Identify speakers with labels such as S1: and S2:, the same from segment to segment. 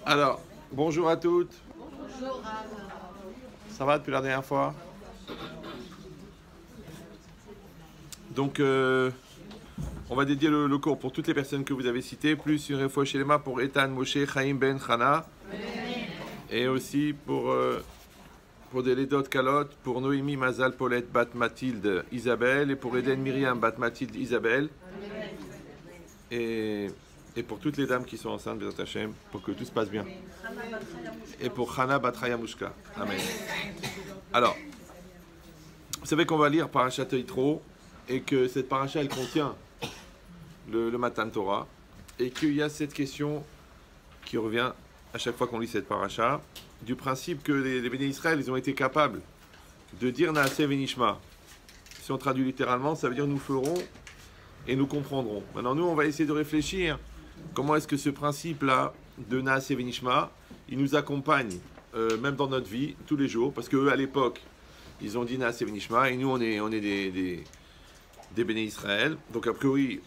S1: Alors, bonjour à toutes.
S2: Bonjour.
S1: Ça va depuis la dernière fois? Donc, on va dédier le cours pour toutes les personnes que vous avez citées, plus une fois chez les mains pour Ethan, Moshe, Chaim, Ben, Chana, et aussi pour des Ledot Kalot, pour Noémie, Mazal, Paulette, Bat Mathilde, Isabelle, et pour Eden, Myriam, Bat Mathilde, Isabelle, et pour toutes les dames qui sont enceintes, Bézat Hashem, pour que tout se passe bien. Et pour Chana Batraya Mushka. Amen. Alors, vous savez qu'on va lire Parashat Yitro, et que cette paracha, elle contient le Matan Torah, et qu'il y a cette question qui revient à chaque fois qu'on lit cette paracha, du principe que les bénis Israël, ils ont été capables de dire Naaseh Venishma. Si on traduit littéralement, ça veut dire nous ferons et nous comprendrons. Maintenant, nous, on va essayer de réfléchir comment est-ce que ce principe-là de Naaseh Venishma, il nous accompagne même dans notre vie, tous les jours, parce qu'eux, à l'époque, ils ont dit Naaseh Venishma, et nous, on est des bénis Israël. Donc, a priori,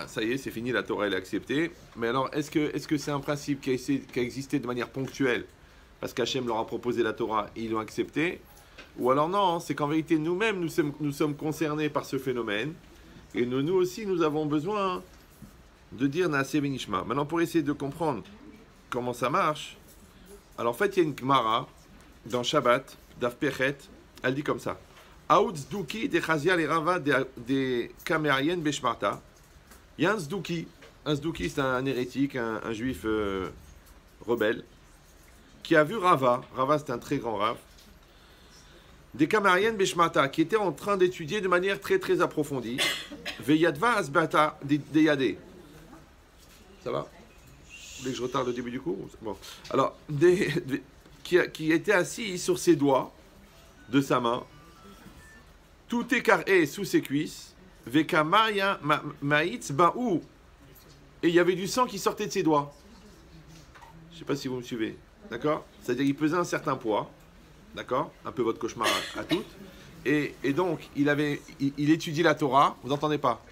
S1: ça y est, c'est fini, la Torah, elle est acceptée. Mais alors, est-ce que c'est un principe qui a existé de manière ponctuelle, parce qu'Hachem leur a proposé la Torah et ils l'ont accepté? Ou alors non, c'est qu'en vérité, nous-mêmes, nous sommes concernés par ce phénomène, et nous aussi, nous avons besoin de dire Naaseh Venishma. Maintenant, pour essayer de comprendre comment ça marche, alors en fait, il y a une Gemara dans Shabbat, Daf Pechet, elle dit comme ça. Aoutz Duki de Chazia le Rava de Kamerien Beshmarta. Il y a un Zdouki. Un Zdouki, c'est un hérétique, un juif rebelle, qui a vu Rava. Rava, c'est un très grand Rav. Des Kamerien Beshmarta, qui était en train d'étudier de manière très très approfondie. Veyadva Asbata de Yadé. Ça va? Vous voulez que je retarde le début du cours? Bon. Alors, qui était assis sur ses doigts de sa main, tout écarté sous ses cuisses, Vekamaya Maïtz Baou, et il y avait du sang qui sortait de ses doigts. Je ne sais pas si vous me suivez, d'accord? C'est-à-dire qu'il pesait un certain poids, d'accord? Un peu votre cauchemar à toutes. Et donc, il étudie la Torah, vous n'entendez pas?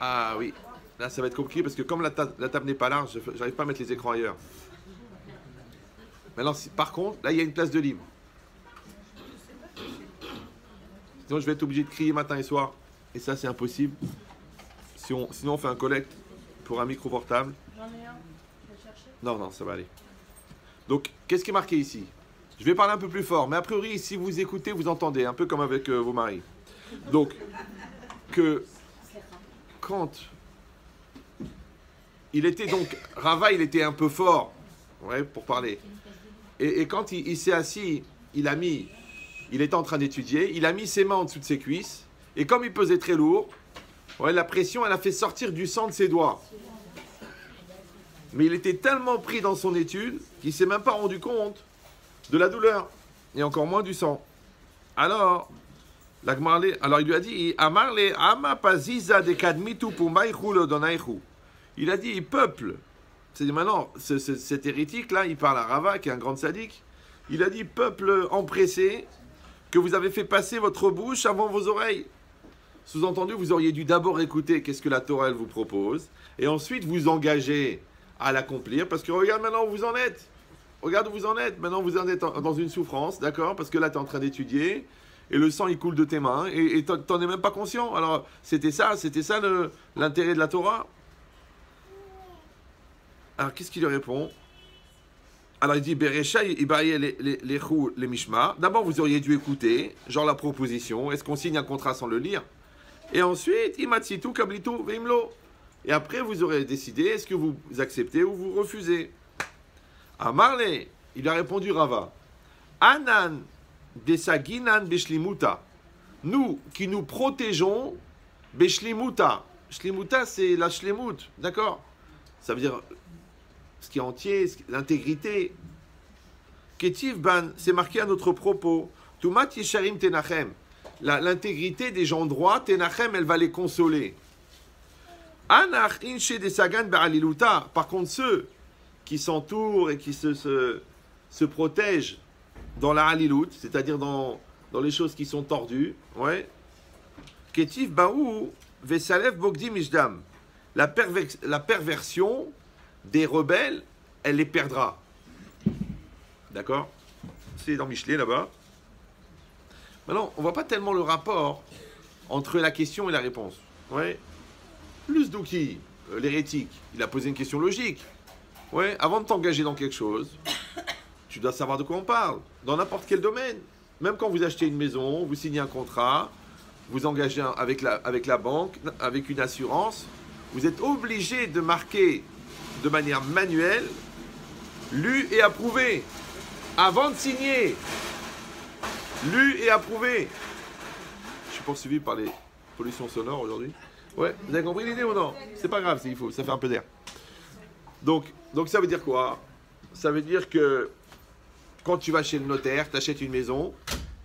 S1: Ah oui, là ça va être compliqué parce que comme la table n'est pas large, j'arrive pas à mettre les écrans ailleurs. Maintenant, par contre, là il y a une place de libre. Sinon je vais être obligé de crier matin et soir. Et ça c'est impossible. Sinon on fait un collecte pour un micro portable.
S2: J'en ai un. Je vais chercher.
S1: Non, ça va aller. Donc, qu'est-ce qui est marqué ici? Je vais parler un peu plus fort, mais a priori, si vous écoutez, vous entendez, un peu comme avec vos maris. Donc, quand il était donc, Rava, il était un peu fort, ouais, pour parler. Et quand il s'est assis, il était en train d'étudier, il a mis ses mains en dessous de ses cuisses, et comme il pesait très lourd, ouais, la pression, elle a fait sortir du sang de ses doigts. Mais il était tellement pris dans son étude qu'il ne s'est même pas rendu compte de la douleur, et encore moins du sang. Alors il lui a dit, Amarle ama paziza de kadmitu pumaychu lo donaichu. Il a dit, peuple. C'est-à-dire maintenant, cet hérétique-là, il parle à Rava, qui est un grand sadique. Il a dit, peuple empressé, que vous avez fait passer votre bouche avant vos oreilles. Sous-entendu, vous auriez dû d'abord écouter qu'est-ce que la Torah elle vous propose, et ensuite vous engager à l'accomplir, parce que regarde maintenant où vous en êtes. Regarde où vous en êtes. Maintenant, vous en êtes dans une souffrance, d'accord? Parce que là, tu es en train d'étudier, et le sang, il coule de tes mains, et tu n'en es même pas conscient. Alors, c'était ça l'intérêt de la Torah. Alors, qu'est-ce qu'il lui répond? Alors, il dit, Beresha, Ibaye, les Mishma. D'abord, vous auriez dû écouter, genre la proposition. Est-ce qu'on signe un contrat sans le lire? Et ensuite, Imatsitu, Kablitu, Veimlo. Et après, vous aurez décidé, est-ce que vous acceptez ou vous refusez? Amarle, il a répondu Rava. Anan, Desaginan, Beshlimuta. Nous qui nous protégeons, Beshlimuta. Shlimuta, c'est la shlemut, d'accord? Ça veut dire ce qui est entier, l'intégrité. Ketiv ban, c'est marqué à notre propos. Tumat yesharim tenachem. L'intégrité des gens droits, tenachem, elle va les consoler. Anach inche de sagan ba'aliluta. Par contre, ceux qui s'entourent et qui se protègent dans la halilut, c'est-à-dire dans les choses qui sont tordues, ouais. Ketiv baou vesalev bogdi mishdam. La perversion des rebelles, elle les perdra. D'accord? C'est dans Michelet là-bas. Maintenant, on ne voit pas tellement le rapport entre la question et la réponse. Ouais. Le Zdouki, l'hérétique, il a posé une question logique. Ouais. Avant de t'engager dans quelque chose, tu dois savoir de quoi on parle, dans n'importe quel domaine. Même quand vous achetez une maison, vous signez un contrat, vous engagez avec la banque, avec une assurance, vous êtes obligé de marquer de manière manuelle, lu et approuvé, avant de signer. Lu et approuvé. Je suis poursuivi par les pollutions sonores aujourd'hui. Ouais, vous avez compris l'idée ou non? C'est pas grave s'il faut, ça fait un peu d'air. Donc ça veut dire quoi? Ça veut dire que quand tu vas chez le notaire, tu achètes une maison,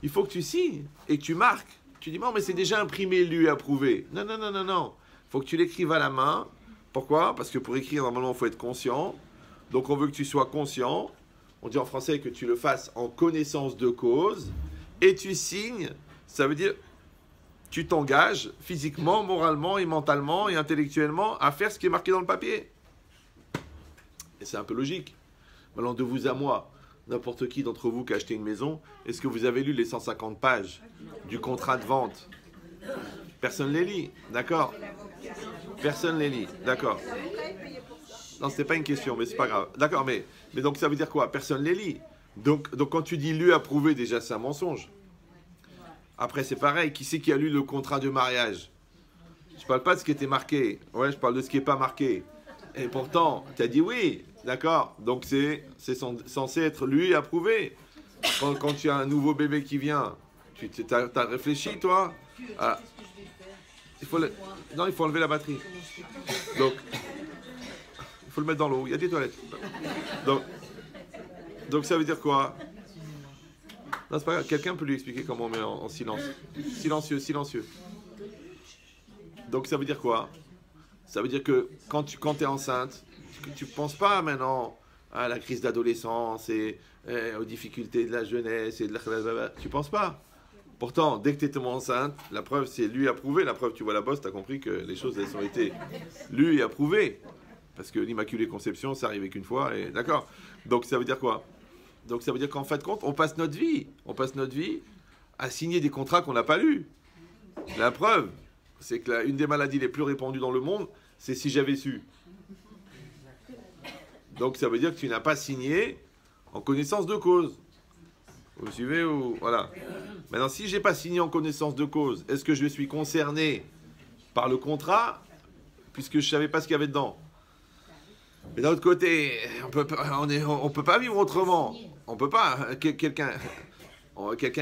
S1: il faut que tu signes et que tu marques. Tu dis, non, mais c'est déjà imprimé, lu et approuvé. Non. Il faut que tu l'écrives à la main. Pourquoi? Parce que pour écrire, normalement, il faut être conscient. Donc, on veut que tu sois conscient. On dit en français que tu le fasses en connaissance de cause. Et tu signes. Ça veut dire, tu t'engages physiquement, moralement et mentalement et intellectuellement à faire ce qui est marqué dans le papier. Et c'est un peu logique. Maintenant, de vous à moi, n'importe qui d'entre vous qui a acheté une maison, est-ce que vous avez lu les 150 pages du contrat de vente? Personne ne les lit, d'accord? Personne ne les lit, d'accord? Non, c'était pas une question, mais c'est pas grave. D'accord, mais donc ça veut dire quoi? Personne ne les lit. Donc quand tu dis lu, approuvé, déjà c'est un mensonge. Après c'est pareil, qui c'est qui a lu le contrat de mariage? Je parle pas de ce qui était marqué, ouais, je parle de ce qui n'est pas marqué. Et pourtant, tu as dit oui, d'accord? Donc c'est censé être lu et approuvé. Quand tu as un nouveau bébé qui vient, tu as réfléchi, toi? Ah, non, il faut enlever la batterie. Donc, il faut le mettre dans l'eau. Il y a des toilettes. Donc ça veut dire quoi? Non, c'est pas grave. Quelqu'un peut lui expliquer comment on met en silence. Silencieux. Donc ça veut dire quoi? Ça veut dire que quand tu es enceinte, tu ne penses pas maintenant à la crise d'adolescence et aux difficultés de la jeunesse et de la... Tu ne penses pas. Pourtant, dès que tu es tombée enceinte, la preuve c'est lu et approuvé. La preuve, tu vois la bosse, tu as compris que les choses elles ont été lues et approuvées. Parce que l'Immaculée Conception, ça arrivait qu'une fois, et d'accord. Donc ça veut dire quoi? Donc ça veut dire qu'en fin de compte, on passe notre vie à signer des contrats qu'on n'a pas lus. La preuve, c'est que une des maladies les plus répandues dans le monde, c'est si j'avais su. Donc ça veut dire que tu n'as pas signé en connaissance de cause. Vous suivez ou... Voilà. Maintenant, si je n'ai pas signé en connaissance de cause, est-ce que je suis concerné par le contrat, puisque je ne savais pas ce qu'il y avait dedans? Mais d'un autre côté, on peut pas vivre autrement. On peut pas. Quelqu'un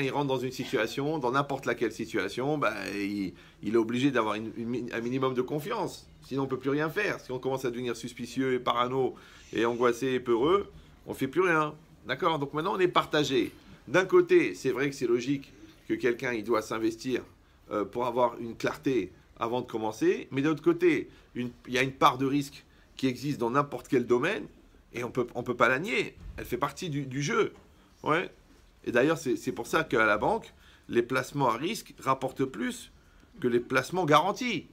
S1: il rentre dans une situation, dans n'importe laquelle situation, il est obligé d'avoir un minimum de confiance. Sinon, on ne peut plus rien faire. Si on commence à devenir suspicieux et parano et angoissé et peureux, on ne fait plus rien. D'accord? Donc maintenant, on est partagé. D'un côté, c'est vrai que c'est logique que quelqu'un il doit s'investir pour avoir une clarté avant de commencer. Mais d'un autre côté, il y a une part de risque qui existe dans n'importe quel domaine et on peut pas la nier. Elle fait partie du jeu. Ouais. Et d'ailleurs, c'est pour ça qu'à la banque, les placements à risque rapportent plus que les placements garantis.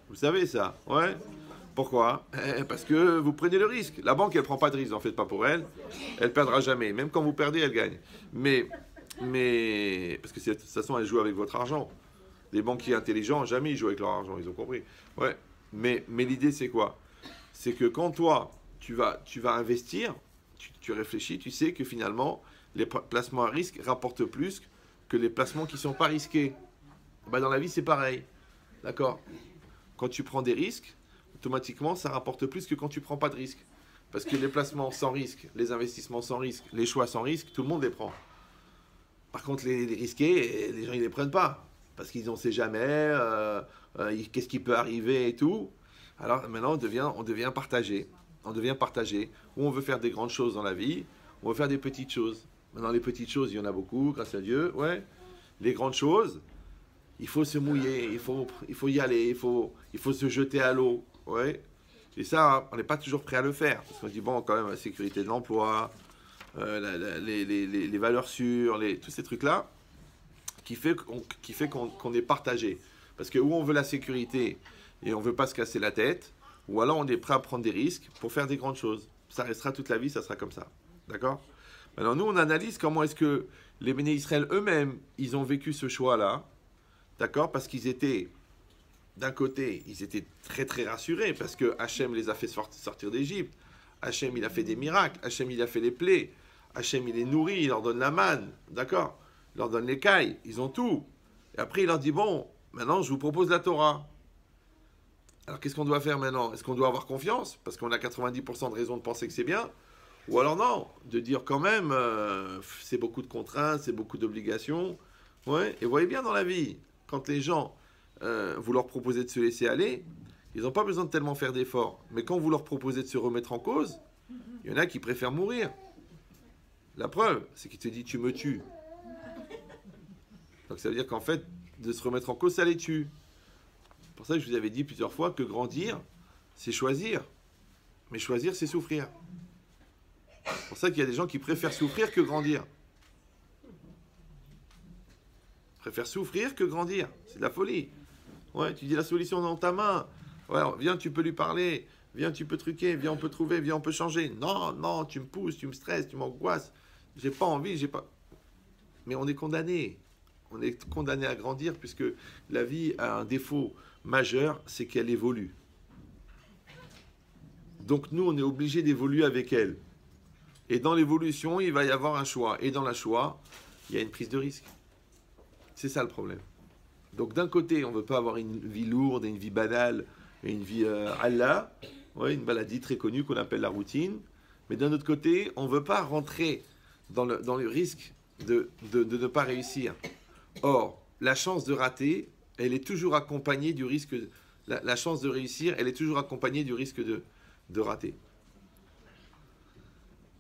S1: Vous savez ça? Ouais. Pourquoi? Parce que vous prenez le risque. La banque, elle ne prend pas de risque, n'en faites pas pour elle. Elle ne perdra jamais. Même quand vous perdez, elle gagne. Mais parce que de toute façon, elle joue avec votre argent. Les banquiers intelligents, jamais ils jouent avec leur argent, ils ont compris. Ouais. Mais l'idée, c'est quoi? C'est que quand toi, tu vas investir, tu réfléchis, tu sais que finalement, les placements à risque rapportent plus que les placements qui ne sont pas risqués. Dans la vie, c'est pareil. D'accord? Quand tu prends des risques, automatiquement, ça rapporte plus que quand tu ne prends pas de risque. Parce que les placements sans risque, les investissements sans risque, les choix sans risque, tout le monde les prend. Par contre, les risqués, les gens, ils ne les prennent pas. Parce qu'ils n'en savent jamais, qu'est-ce qui peut arriver et tout. Alors maintenant, on devient partagé. On devient partagé. Où on veut faire des grandes choses dans la vie, on veut faire des petites choses. Maintenant, les petites choses, il y en a beaucoup, grâce à Dieu. Ouais. Les grandes choses, il faut se mouiller, il faut y aller, il faut se jeter à l'eau. Ouais. Et ça, on n'est pas toujours prêt à le faire. Parce qu'on dit, bon, quand même, la sécurité de l'emploi, les valeurs sûres, tous ces trucs-là, qui fait qu'on est partagé. Parce que où on veut la sécurité et on ne veut pas se casser la tête, ou alors on est prêt à prendre des risques pour faire des grandes choses. Ça restera toute la vie, ça sera comme ça. D'accord? Maintenant, nous, on analyse comment est-ce que les Béné Israël eux-mêmes, ils ont vécu ce choix-là. D'accord? Parce qu'ils étaient, d'un côté, ils étaient très très rassurés, parce que Hachem les a fait sortir d'Égypte. Hachem, il a fait des miracles. Hachem, il a fait les plaies. Hachem, il les nourrit, il leur donne la manne. D'accord? Il leur donne les cailles. Ils ont tout. Et après, il leur dit, bon, maintenant, je vous propose la Torah. Alors, qu'est-ce qu'on doit faire maintenant? Est-ce qu'on doit avoir confiance? Parce qu'on a 90% de raison de penser que c'est bien. Ou alors non, de dire quand même, c'est beaucoup de contraintes, c'est beaucoup d'obligations. Ouais. Et vous voyez bien dans la vie, quand les gens, vous leur proposez de se laisser aller, ils n'ont pas besoin de tellement faire d'efforts. Mais quand vous leur proposez de se remettre en cause, il y en a qui préfèrent mourir. La preuve, c'est qu'il te dit, tu me tues. Donc ça veut dire qu'en fait, de se remettre en cause, ça les tue. C'est pour ça que je vous avais dit plusieurs fois que grandir, c'est choisir. Mais choisir, c'est souffrir. C'est pour ça qu'il y a des gens qui préfèrent souffrir que grandir. Préfèrent souffrir que grandir. C'est de la folie. Ouais, tu dis la solution dans ta main. Ouais, alors, viens, tu peux lui parler. Viens, tu peux truquer. Viens, on peut trouver. Viens, on peut changer. Non, non, tu me pousses, tu me stresses, tu m'angoisses. J'ai pas envie, j'ai pas... Mais on est condamné. On est condamné à grandir puisque la vie a un défaut majeur, c'est qu'elle évolue. Donc nous, on est obligé d'évoluer avec elle. Et dans l'évolution, il va y avoir un choix. Et dans le choix, il y a une prise de risque. C'est ça le problème. Donc d'un côté, on ne veut pas avoir une vie lourde et une vie banale et une vie Allah, ouais, une maladie très connue qu'on appelle la routine. Mais d'un autre côté, on ne veut pas rentrer dans le risque de ne pas réussir. Or, la chance de rater, elle est toujours accompagnée du risque... La chance de réussir, elle est toujours accompagnée du risque de rater.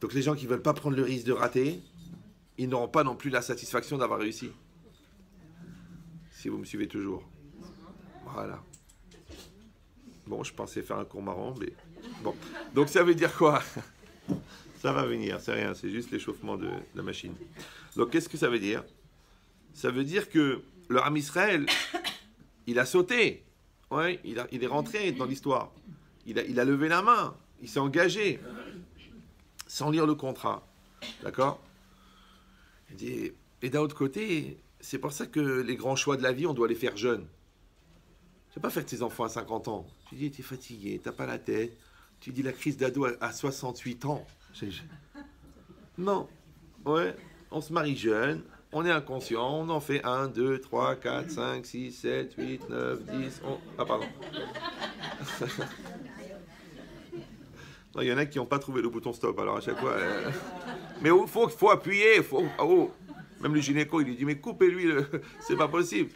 S1: Donc les gens qui ne veulent pas prendre le risque de rater, ils n'auront pas non plus la satisfaction d'avoir réussi. Si vous me suivez toujours. Voilà. Bon, je pensais faire un cours marrant, mais... Bon. Donc ça veut dire quoi? Ça va venir, c'est rien, c'est juste l'échauffement de la machine. Donc qu'est-ce que ça veut dire? Ça veut dire que le Ham Israël, il a sauté. Ouais, il est rentré dans l'histoire. Il a levé la main. Il s'est engagé. Sans lire le contrat. D'accord? Et d'un autre côté, c'est pour ça que les grands choix de la vie, on doit les faire jeunes. Tu ne vas pas faire tes enfants à 50 ans. Tu dis, tu es fatigué, tu n'as pas la tête. Tu dis, la crise d'ado à 68 ans. Non. Ouais, on se marie jeune, on est inconscient, on en fait 1, 2, 3, 4, 5, 6, 7, 8, 9, 10, 11... Ah, pardon. Non, il y en a qui n'ont pas trouvé le bouton stop, alors à chaque fois... Mais il faut appuyer, oh. Même le gynéco, il lui dit, mais coupez-lui, c'est pas possible.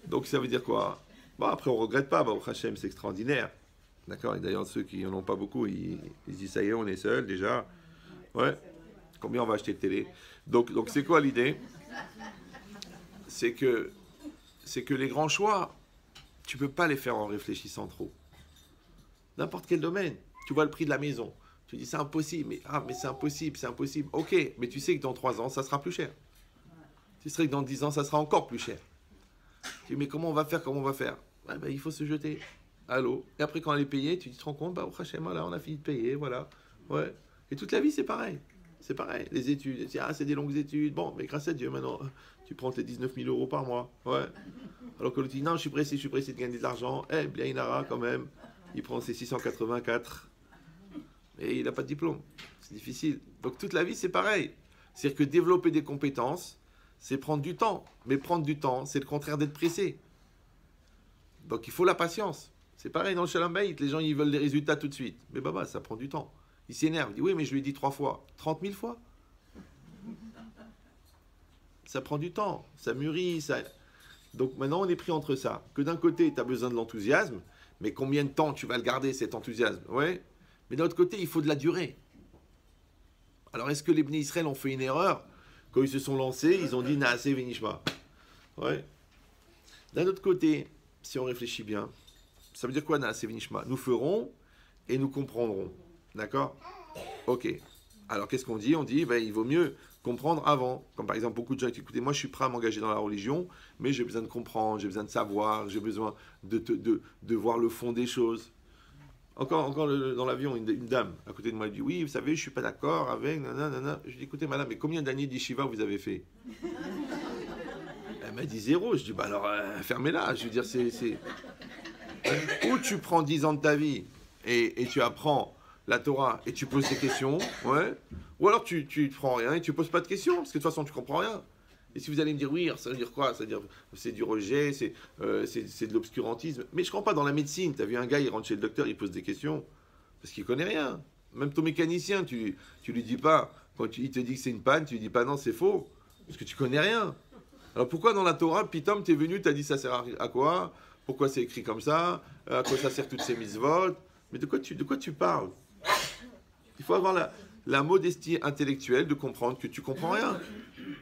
S1: Donc ça veut dire quoi? Bon, après, on ne regrette pas, au Hachem, c'est extraordinaire. D'accord? Et d'ailleurs, ceux qui n'en ont pas beaucoup, ils disent, ça y est, on est seul, déjà. Ouais. Combien on va acheter de télé? Donc c'est quoi l'idée? C'est que les grands choix, tu ne peux pas les faire en réfléchissant trop. N'importe quel domaine. Tu vois le prix de la maison. Tu dis, c'est impossible. Mais c'est impossible, c'est impossible. Ok, mais tu sais que dans 3 ans, ça sera plus cher. Tu sais que dans 10 ans, ça sera encore plus cher. Tu dis, mais comment on va faire? Ouais, ben, il faut se jeter à l'eau. Et après, quand elle est payée, tu te rends compte, bah, au Hachem, là, on a fini de payer, voilà. Ouais. Et toute la vie, c'est pareil. C'est pareil. Les études, c'est des longues études. Bon, mais grâce à Dieu, maintenant, tu prends tes 19 000 euros par mois. Ouais. Alors que l'autre dit, non, je suis pressé de gagner de l'argent. Eh bien, Inara, quand même, il prend ses 684. Et il n'a pas de diplôme. C'est difficile. Donc, toute la vie, c'est pareil. C'est-à-dire que développer des compétences, c'est prendre du temps. Mais prendre du temps, c'est le contraire d'être pressé. Donc, il faut la patience. C'est pareil dans le Shalom Bayit. Les gens, ils veulent des résultats tout de suite. Mais baba, ça prend du temps. Il s'énerve. Il dit, oui, mais je lui ai dit 3 fois. 30 000 fois. Ça prend du temps. Ça mûrit. Ça... Donc, maintenant, on est pris entre ça. Que d'un côté, tu as besoin de l'enthousiasme. Mais combien de temps tu vas le garder, cet enthousiasme? Ouais. Mais d'un autre côté, il faut de la durée. Alors, est-ce que les Bnei Israël ont fait une erreur? Quand ils se sont lancés, ils ont dit, Naase Venishma. Ouais. D'un autre côté, si on réfléchit bien, ça veut dire quoi, Naase Venishma? Nous ferons et nous comprendrons. D'accord? Ok. Alors, qu'est-ce qu'on dit? On dit, ben, il vaut mieux comprendre avant. Comme par exemple, beaucoup de gens qui disent, écoutez, moi, je suis prêt à m'engager dans la religion, mais j'ai besoin de comprendre, j'ai besoin de savoir, j'ai besoin de voir le fond des choses. Encore dans l'avion, une dame à côté de moi, elle dit oui, vous savez, je suis pas d'accord avec nanana. Je dis écoutez, madame, mais combien d'années d'Yeshiva vous avez fait? Elle m'a dit 0. Je dis bah alors fermez-la. Je veux dire, ou tu prends 10 ans de ta vie et tu apprends la Torah et tu poses des questions, ouais. Ou alors tu prends rien et tu poses pas de questions parce que de toute façon tu comprends rien. Et si vous allez me dire oui, ça veut dire quoi? Ça veut dire c'est du rejet, c'est de l'obscurantisme. Mais je crois pas dans la médecine. Tu as vu un gars, il rentre chez le docteur, il pose des questions parce qu'il connaît rien. Même ton mécanicien, tu lui dis pas quand il te dit que c'est une panne, tu lui dis pas non, c'est faux parce que tu connais rien. Alors pourquoi dans la Torah, Pitom, t'es venu, t'as dit ça sert à quoi? Pourquoi c'est écrit comme ça? À quoi ça sert toutes ces mitzvot? Mais de quoi tu parles? Il faut avoir la modestie intellectuelle de comprendre que tu comprends rien.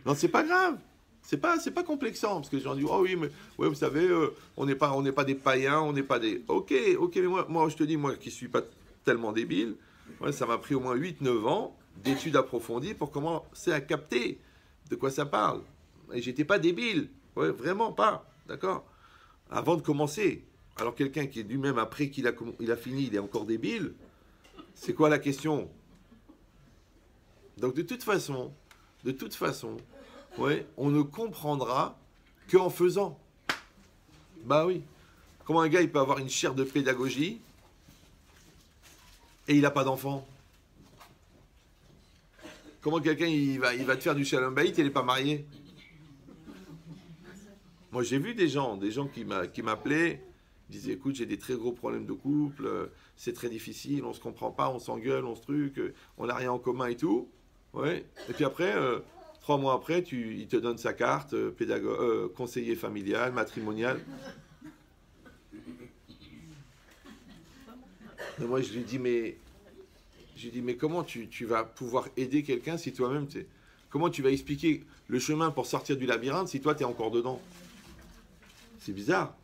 S1: Non, c'est pas grave. C'est pas complexant. Parce que les gens disent, oh oui, mais ouais, vous savez, on n'est pas des païens, on n'est pas des... Ok, mais moi, je te dis, moi qui suis pas tellement débile, ouais, ça m'a pris au moins 8-9 ans d'études approfondies pour commencer à capter de quoi ça parle. Et j'étais pas débile. Ouais, vraiment pas. D'accord? Avant de commencer. Alors quelqu'un qui est lui-même, après qu'il a fini, il est encore débile, c'est quoi la question? Donc de toute façon, ouais, on ne comprendra qu'en faisant. Bah oui. Comment un gars il peut avoir une chaire de pédagogie et il n'a pas d'enfant? Comment quelqu'un il va te faire du shalom bayit et il n'est pas marié? Moi j'ai vu des gens qui m'appelaient, disaient écoute j'ai des très gros problèmes de couple, c'est très difficile, on se comprend pas, on s'engueule, on se truc, on n'a rien en commun et tout. Ouais. Et puis après, 3 mois après, il te donne sa carte, conseiller familial, matrimonial. Et moi, je lui dis, mais comment tu vas pouvoir aider quelqu'un si toi-même, comment tu vas expliquer le chemin pour sortir du labyrinthe si toi, tu es encore dedans? C'est bizarre.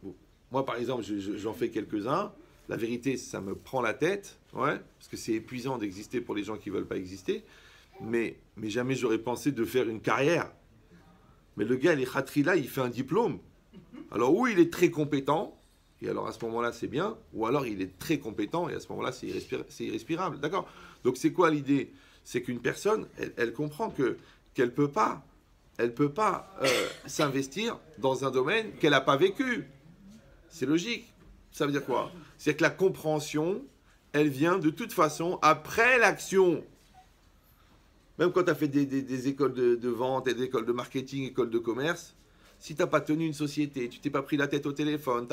S1: Bon. Moi, par exemple, j'en fais quelques-uns. La vérité, ça me prend la tête, ouais, parce que c'est épuisant d'exister pour les gens qui ne veulent pas exister. Mais jamais j'aurais pensé de faire une carrière. Mais le gars, les khatrila, il fait un diplôme. Alors, ou il est très compétent, et alors à ce moment-là, c'est bien, ou alors il est très compétent, et à ce moment-là, c'est irrespirable. D'accord? Donc, c'est quoi l'idée? C'est qu'une personne, elle comprend qu'elle peut pas s'investir dans un domaine qu'elle n'a pas vécu. C'est logique. Ça veut dire quoi? C'est que la compréhension, elle vient de toute façon après l'action. Même quand tu as fait des écoles de vente, des écoles de marketing, écoles de commerce, si tu n'as pas tenu une société, tu t'es pas pris la tête au téléphone,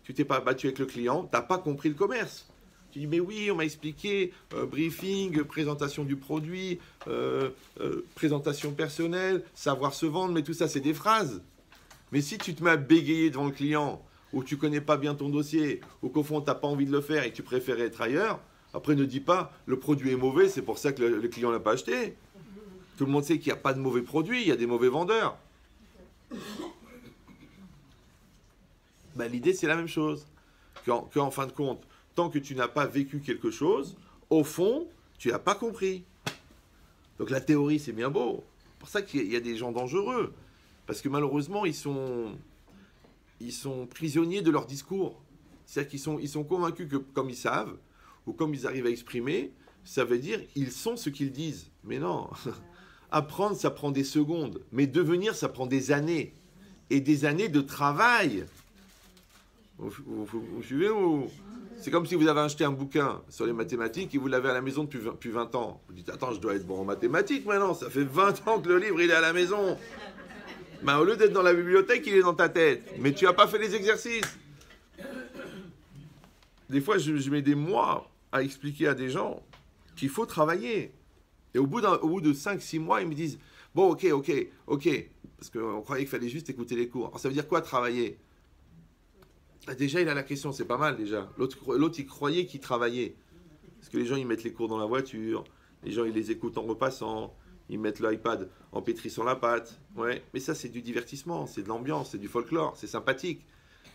S1: tu t'es pas battu avec le client, tu n'as pas compris le commerce. Tu dis, mais oui, on m'a expliqué, briefing, présentation du produit, présentation personnelle, savoir se vendre, mais tout ça, c'est des phrases. Mais si tu te mets à bégayer devant le client, ou tu connais pas bien ton dossier, ou qu'au fond, tu n'as pas envie de le faire et que tu préfères être ailleurs, après, ne dis pas, le produit est mauvais, c'est pour ça que le client ne l'a pas acheté. Tout le monde sait qu'il n'y a pas de mauvais produits, il y a des mauvais vendeurs. Ben, l'idée, c'est la même chose. Qu'en fin de compte, tant que tu n'as pas vécu quelque chose, au fond, tu n'as pas compris. Donc la théorie, c'est bien beau. C'est pour ça qu'il y a des gens dangereux. Parce que malheureusement, ils sont prisonniers de leur discours. C'est-à-dire qu'ils sont convaincus que comme ils savent, ou comme ils arrivent à exprimer, ça veut dire ils sont ce qu'ils disent. Mais non. Apprendre, ça prend des secondes. Mais devenir, ça prend des années. Et des années de travail. Vous suivez ou... C'est comme si vous avez acheté un bouquin sur les mathématiques et vous l'avez à la maison depuis 20 ans. Vous dites, attends, je dois être bon en mathématiques maintenant. Ça fait 20 ans que le livre, il est à la maison. Ben, au lieu d'être dans la bibliothèque, il est dans ta tête. Mais tu n'as pas fait les exercices. Des fois, je mets des mois à expliquer à des gens qu'il faut travailler. Et au bout de 5-6 mois, ils me disent, bon, ok. Parce qu'on croyait qu'il fallait juste écouter les cours. Alors, ça veut dire quoi, travailler? Déjà, il a la question, c'est pas mal déjà. L'autre, il croyait qu'il travaillait. Parce que les gens, ils mettent les cours dans la voiture, les gens, ils les écoutent en repassant, ils mettent l'iPad en pétrissant la pâte. Ouais. Mais ça, c'est du divertissement, c'est de l'ambiance, c'est du folklore, c'est sympathique.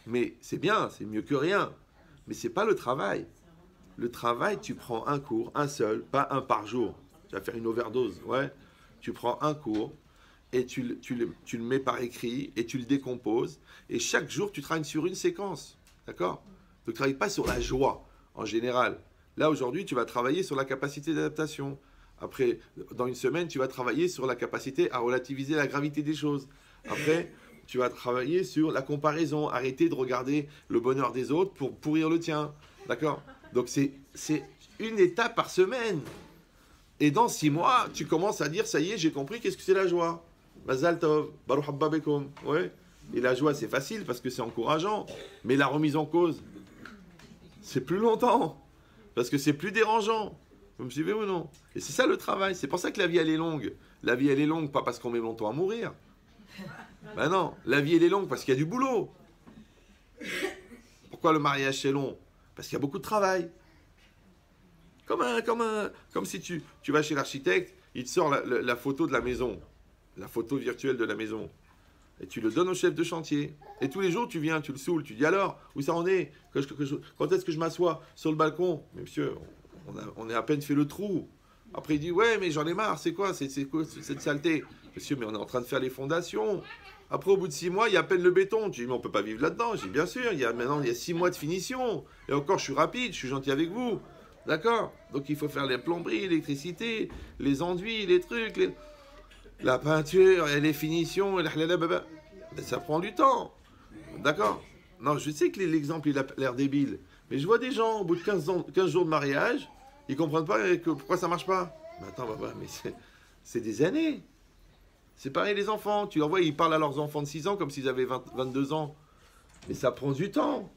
S1: Mais c'est bien, c'est mieux que rien. Mais c'est pas le travail. Le travail, tu prends un cours, un seul, pas un par jour. Tu vas faire une overdose, ouais. Tu prends un cours et tu le mets par écrit et tu le décomposes. Et chaque jour, tu travailles sur une séquence. D'accord? Donc, tu ne travailles pas sur la joie. en général. Là, aujourd'hui, tu vas travailler sur la capacité d'adaptation. Après, dans une semaine, tu vas travailler sur la capacité à relativiser la gravité des choses. Après, tu vas travailler sur la comparaison. Arrêter de regarder le bonheur des autres pour pourrir le tien. D'accord? Donc, c'est une étape par semaine. Et dans 6 mois, tu commences à dire, ça y est, j'ai compris, qu'est-ce que c'est la joie? Mazal tov, baruch haba bekom. Ouais. Et la joie, c'est facile parce que c'est encourageant. Mais la remise en cause, c'est plus longtemps. Parce que c'est plus dérangeant. Vous me suivez ou non? Et c'est ça le travail. C'est pour ça que la vie, elle est longue. La vie, elle est longue, pas parce qu'on met longtemps à mourir. Ben non, la vie, elle est longue parce qu'il y a du boulot. Pourquoi le mariage, c'est long? Parce qu'il y a beaucoup de travail. Comme si tu vas chez l'architecte, il te sort la photo de la maison. La photo virtuelle de la maison. Et tu le donnes au chef de chantier. Et tous les jours, tu viens, tu le saoules. Tu dis alors, où ça en est? Quand est-ce que je m'assois sur le balcon? Mais monsieur, on a à peine fait le trou. Après, il dit, ouais, mais j'en ai marre. C'est quoi cette saleté? Monsieur, mais on est en train de faire les fondations. Après, au bout de 6 mois, il y a à peine le béton. Tu dis, mais on ne peut pas vivre là-dedans. Je dis, bien sûr, maintenant, il y a 6 mois de finition. Et encore, je suis rapide, je suis gentil avec vous. D'accord? Donc, il faut faire les plomberies, l'électricité, les enduits, les trucs, la peinture, et les finitions, et ça prend du temps. D'accord? Non, je sais que l'exemple, il a l'air débile. Mais je vois des gens, au bout de 15 jours de mariage, ils ne comprennent pas pourquoi ça ne marche pas. Mais attends, mais c'est des années. C'est pareil les enfants. Tu leur vois, ils parlent à leurs enfants de 6 ans comme s'ils avaient 22 ans. Mais ça prend du temps.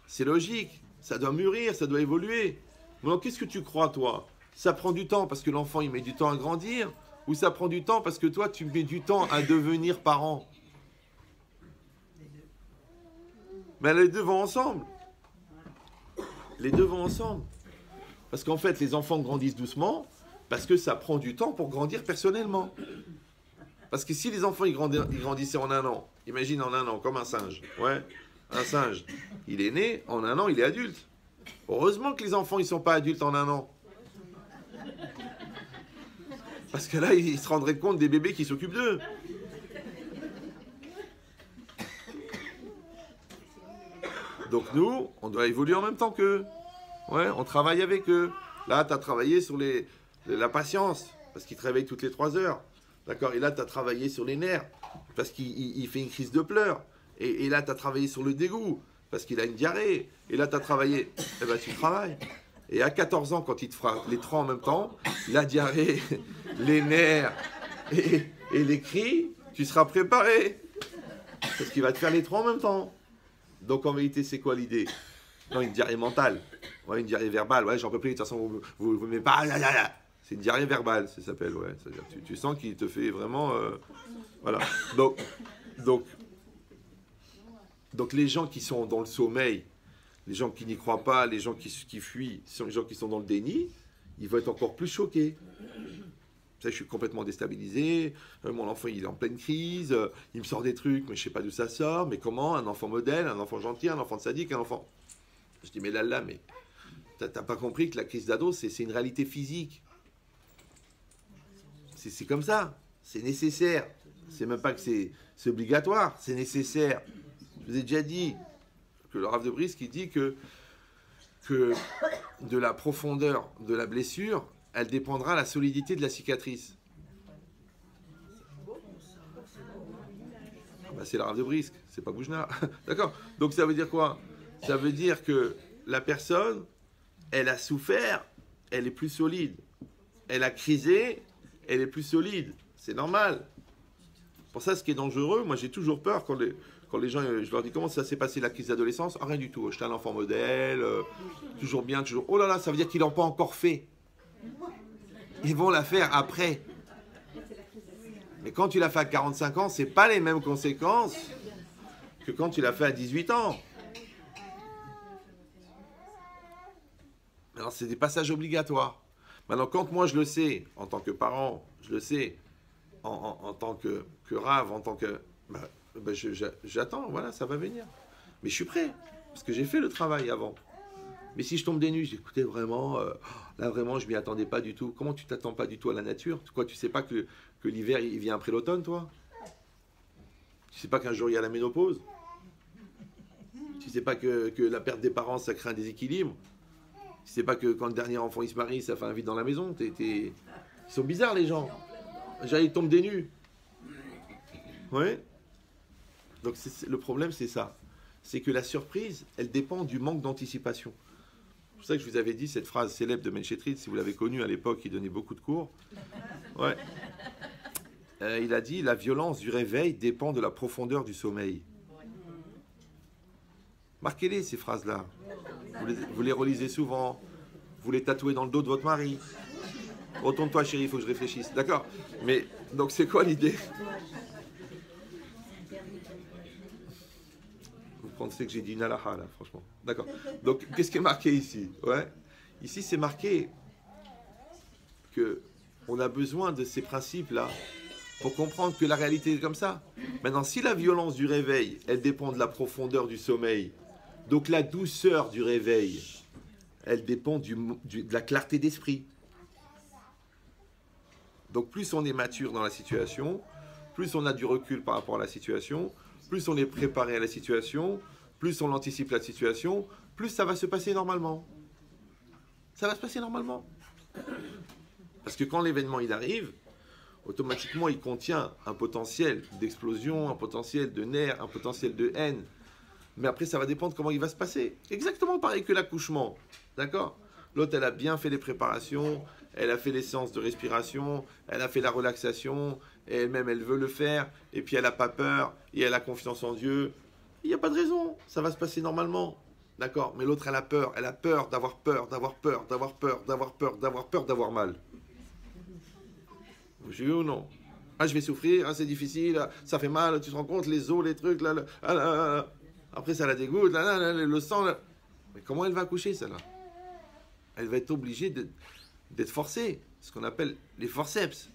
S1: C'est logique. Ça doit mûrir, ça doit évoluer. Mais qu'est-ce que tu crois, toi? Ça prend du temps parce que l'enfant, il met du temps à grandir? Ou ça prend du temps parce que toi, tu mets du temps à devenir parent? Mais les deux vont ensemble. Les deux vont ensemble. Parce qu'en fait, les enfants grandissent doucement parce que ça prend du temps pour grandir personnellement. Parce que si les enfants ils grandissaient en 1 an, imagine en 1 an, comme un singe. Ouais, un singe, il est né, en 1 an, il est adulte. Heureusement que les enfants, ils ne sont pas adultes en 1 an. Parce que là, ils se rendraient compte des bébés qui s'occupent d'eux. Donc nous, on doit évoluer en même temps qu'eux. Ouais, on travaille avec eux. Là, tu as travaillé sur la patience, parce qu'il te réveille toutes les 3 heures. D'accord? Et là, tu as travaillé sur les nerfs, parce qu'il fait une crise de pleurs. Et là, tu as travaillé sur le dégoût, parce qu'il a une diarrhée. Et là, tu as travaillé. Eh bien, tu travailles. Et à 14 ans, quand il te fera les 3 en même temps, la diarrhée, les nerfs et les cris, tu seras préparé. Parce qu'il va te faire les 3 en même temps. Donc, en vérité, c'est quoi l'idée? Non, une diarrhée mentale. Ouais, une diarrhée verbale. Ouais, j'en peux plus. De toute façon, vous ne m'aimez pas. C'est une diarrhée verbale, ça s'appelle. Ouais. C'est-à-dire, tu sens qu'il te fait vraiment... voilà. Donc, les gens qui sont dans le sommeil, les gens qui n'y croient pas, les gens qui fuient, les gens qui sont dans le déni, ils vont être encore plus choqués. Ça, je suis complètement déstabilisé, mon enfant il est en pleine crise, il me sort des trucs, mais je ne sais pas d'où ça sort, mais comment? Un enfant modèle, un enfant gentil, un enfant sadique, un enfant... Je dis, mais là, mais t'as pas compris que la crise d'ado, c'est une réalité physique. C'est comme ça, c'est nécessaire. C'est même pas que c'est obligatoire, c'est nécessaire. Je vous ai déjà dit que le Rav de Brisk qui dit que de la profondeur de la blessure, elle dépendra de la solidité de la cicatrice. Bah, c'est le Rav de Brisk, c'est pas Boujna. D'accord? Donc ça veut dire quoi? Ça veut dire que la personne, elle a souffert, elle est plus solide. Elle a crisé, elle est plus solide. C'est normal. Pour ça, ce qui est dangereux, moi j'ai toujours peur quand les gens, je leur dis comment ça s'est passé la crise d'adolescence. Ah, rien du tout, j'étais un enfant modèle, toujours bien, toujours... Oh là là, ça veut dire qu'ils l'ont pas encore fait. Ils vont la faire après. Mais quand tu l'as fait à 45 ans, c'est pas les mêmes conséquences que quand tu l'as fait à 18 ans. Alors, c'est des passages obligatoires. Maintenant, quand moi je le sais, en tant que parent, je le sais, en tant que rave, en tant que... j'attends, voilà, ça va venir. Mais je suis prêt, parce que j'ai fait le travail avant. Mais si je tombe des nues, j'écoutais vraiment, là vraiment, je m'y attendais pas du tout. Comment tu t'attends pas du tout à la nature? Quoi, tu sais pas que l'hiver, il vient après l'automne, toi? Tu sais pas qu'un jour, il y a la ménopause? Tu sais pas que la perte des parents, ça crée un déséquilibre? C'est pas que quand le dernier enfant il se marie, ça fait un vide dans la maison. Ils sont bizarres les gens. Déjà ils tombent des nues. Ouais. Donc le problème c'est ça. C'est que la surprise, elle dépend du manque d'anticipation. C'est pour ça que je vous avais dit cette phrase célèbre de Menchetrit, si vous l'avez connu à l'époque, il donnait beaucoup de cours. Ouais. Il a dit, la violence du réveil dépend de la profondeur du sommeil. Marquez-les, ces phrases-là. Vous les relisez souvent. Vous les tatouez dans le dos de votre mari. Retourne-toi, chérie, il faut que je réfléchisse. D'accord. Mais, donc, c'est quoi l'idée? Vous pensez que j'ai dit une halakha, là, franchement. D'accord. Donc, qu'est-ce qui est marqué ici? Ouais. Ici, c'est marqué que on a besoin de ces principes-là pour comprendre que la réalité est comme ça. Maintenant, si la violence du réveil, elle dépend de la profondeur du sommeil, donc la douceur du réveil, elle dépend de la clarté d'esprit. Donc plus on est mature dans la situation, plus on a du recul par rapport à la situation, plus on est préparé à la situation, plus on anticipe la situation, plus ça va se passer normalement. Ça va se passer normalement. Parce que quand l'événement il arrive, automatiquement il contient un potentiel d'explosion, un potentiel de nerfs, un potentiel de haine. Mais après ça va dépendre comment il va se passer. Exactement pareil que l'accouchement. D'accord? L'autre elle a bien fait les préparations, elle a fait les séances de respiration, elle a fait la relaxation, et elle-même elle veut le faire, et puis elle n'a pas peur, et elle a confiance en Dieu. Il n'y a pas de raison, ça va se passer normalement. D'accord? Mais l'autre elle a peur d'avoir peur, d'avoir peur, d'avoir peur, d'avoir peur, d'avoir peur, d'avoir mal. Vous jurez ou non? Ah, je vais souffrir, ah, c'est difficile, ah, ça fait mal, tu te rends compte, les os, les trucs, là, là, ah, là, là, là. Après ça la dégoûte, là, là, là, le sang, là. Mais comment elle va accoucher, celle-là? Elle va être obligée d'être forcée, ce qu'on appelle les forceps.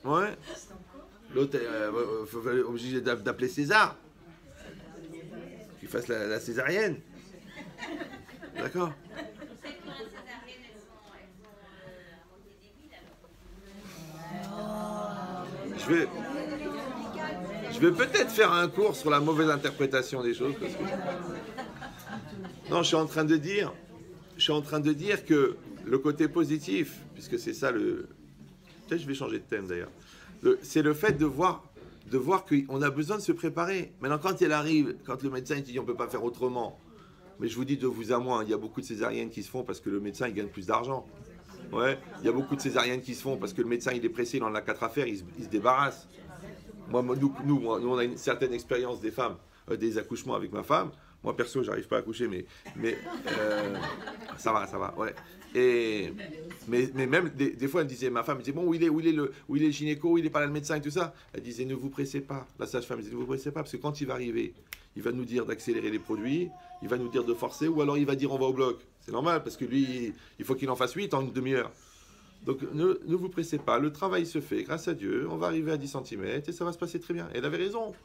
S1: Ouais. L'autre est obligé d'appeler César. Qu'il fasse la césarienne. D'accord? Je vais peut-être faire un cours sur la mauvaise interprétation des choses. Parce que... Non, je suis en train de dire que le côté positif, puisque c'est ça le... Peut-être je vais changer de thème d'ailleurs. C'est le fait de voir qu'on a besoin de se préparer. Maintenant, quand elle arrive, quand le médecin dit on ne peut pas faire autrement, mais je vous dis de vous à moi, il y a beaucoup de césariennes qui se font parce que le médecin il gagne plus d'argent. Ouais, il y a beaucoup de césariennes qui se font parce que le médecin il est pressé, il en a 4 à faire, il se débarrasse. Nous, on a une certaine expérience des femmes, des accouchements avec ma femme. Moi perso, j'arrive pas à accoucher, mais ça va, ouais. Mais même des fois, elle disait, ma femme, elle disait bon, où il est le gynéco, où il est pas là le médecin et tout ça. Elle disait ne vous pressez pas. La sage-femme disait ne vous pressez pas parce que quand il va arriver, il va nous dire d'accélérer les produits, il va nous dire de forcer, ou alors il va dire on va au bloc. C'est normal parce que lui, il faut qu'il en fasse 8 en une demi-heure. Donc ne vous pressez pas, le travail se fait, grâce à Dieu, on va arriver à 10 cm et ça va se passer très bien. Et elle avait raison.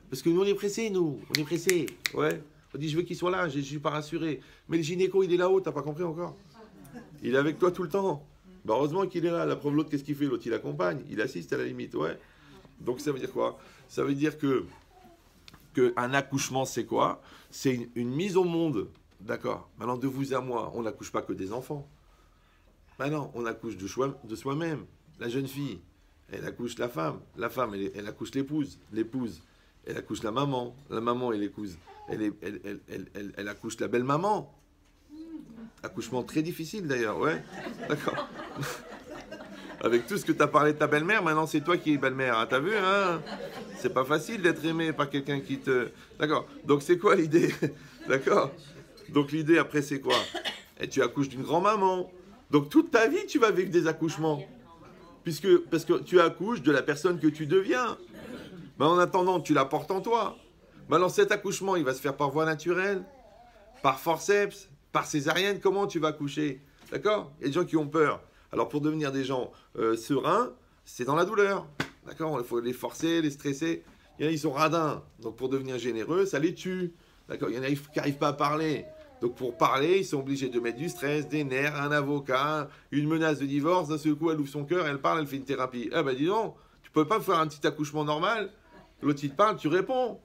S1: Parce que nous on est pressés, ouais. On dit je veux qu'il soit là, je ne suis pas rassuré. Mais le gynéco il est là-haut, t'as pas compris encore? Il est avec toi tout le temps. Bah, heureusement qu'il est là, la preuve l'autre qu'est-ce qu'il fait? L'autre il accompagne, il assiste à la limite, ouais. Donc ça veut dire quoi? Ça veut dire que un accouchement c'est quoi? C'est une mise au monde, d'accord? Maintenant de vous à moi, on n'accouche pas que des enfants. Maintenant, on accouche de soi-même. La jeune fille, elle accouche la femme elle accouche l'épouse, elle accouche la maman et l'épouse, elle accouche la belle-maman. Accouchement très difficile d'ailleurs, ouais, d'accord. Avec tout ce que tu as parlé de ta belle-mère, maintenant c'est toi qui es belle-mère, hein, t'as vu, hein? C'est pas facile d'être aimé par quelqu'un qui te... D'accord, donc c'est quoi l'idée? D'accord. Donc l'idée après c'est quoi? Et tu accouches d'une grand-maman. Donc toute ta vie, tu vas vivre des accouchements. Parce que tu accouches de la personne que tu deviens. Mais en attendant, tu la portes en toi. Maintenant, cet accouchement, il va se faire par voie naturelle, par forceps, par césarienne. Comment tu vas accoucher? D'accord? Il y a des gens qui ont peur. Alors pour devenir des gens sereins, c'est dans la douleur. D'accord? Il faut les forcer, les stresser. Il y en a, ils sont radins. Donc pour devenir généreux, ça les tue. D'accord? Il y en a qui n'arrivent pas à parler. Donc pour parler, ils sont obligés de mettre du stress, des nerfs, un avocat, une menace de divorce. D'un seul coup, elle ouvre son cœur, elle parle, elle fait une thérapie. Ah ben dis donc, tu peux pas faire un petit accouchement normal? L'autre il te parle, tu réponds.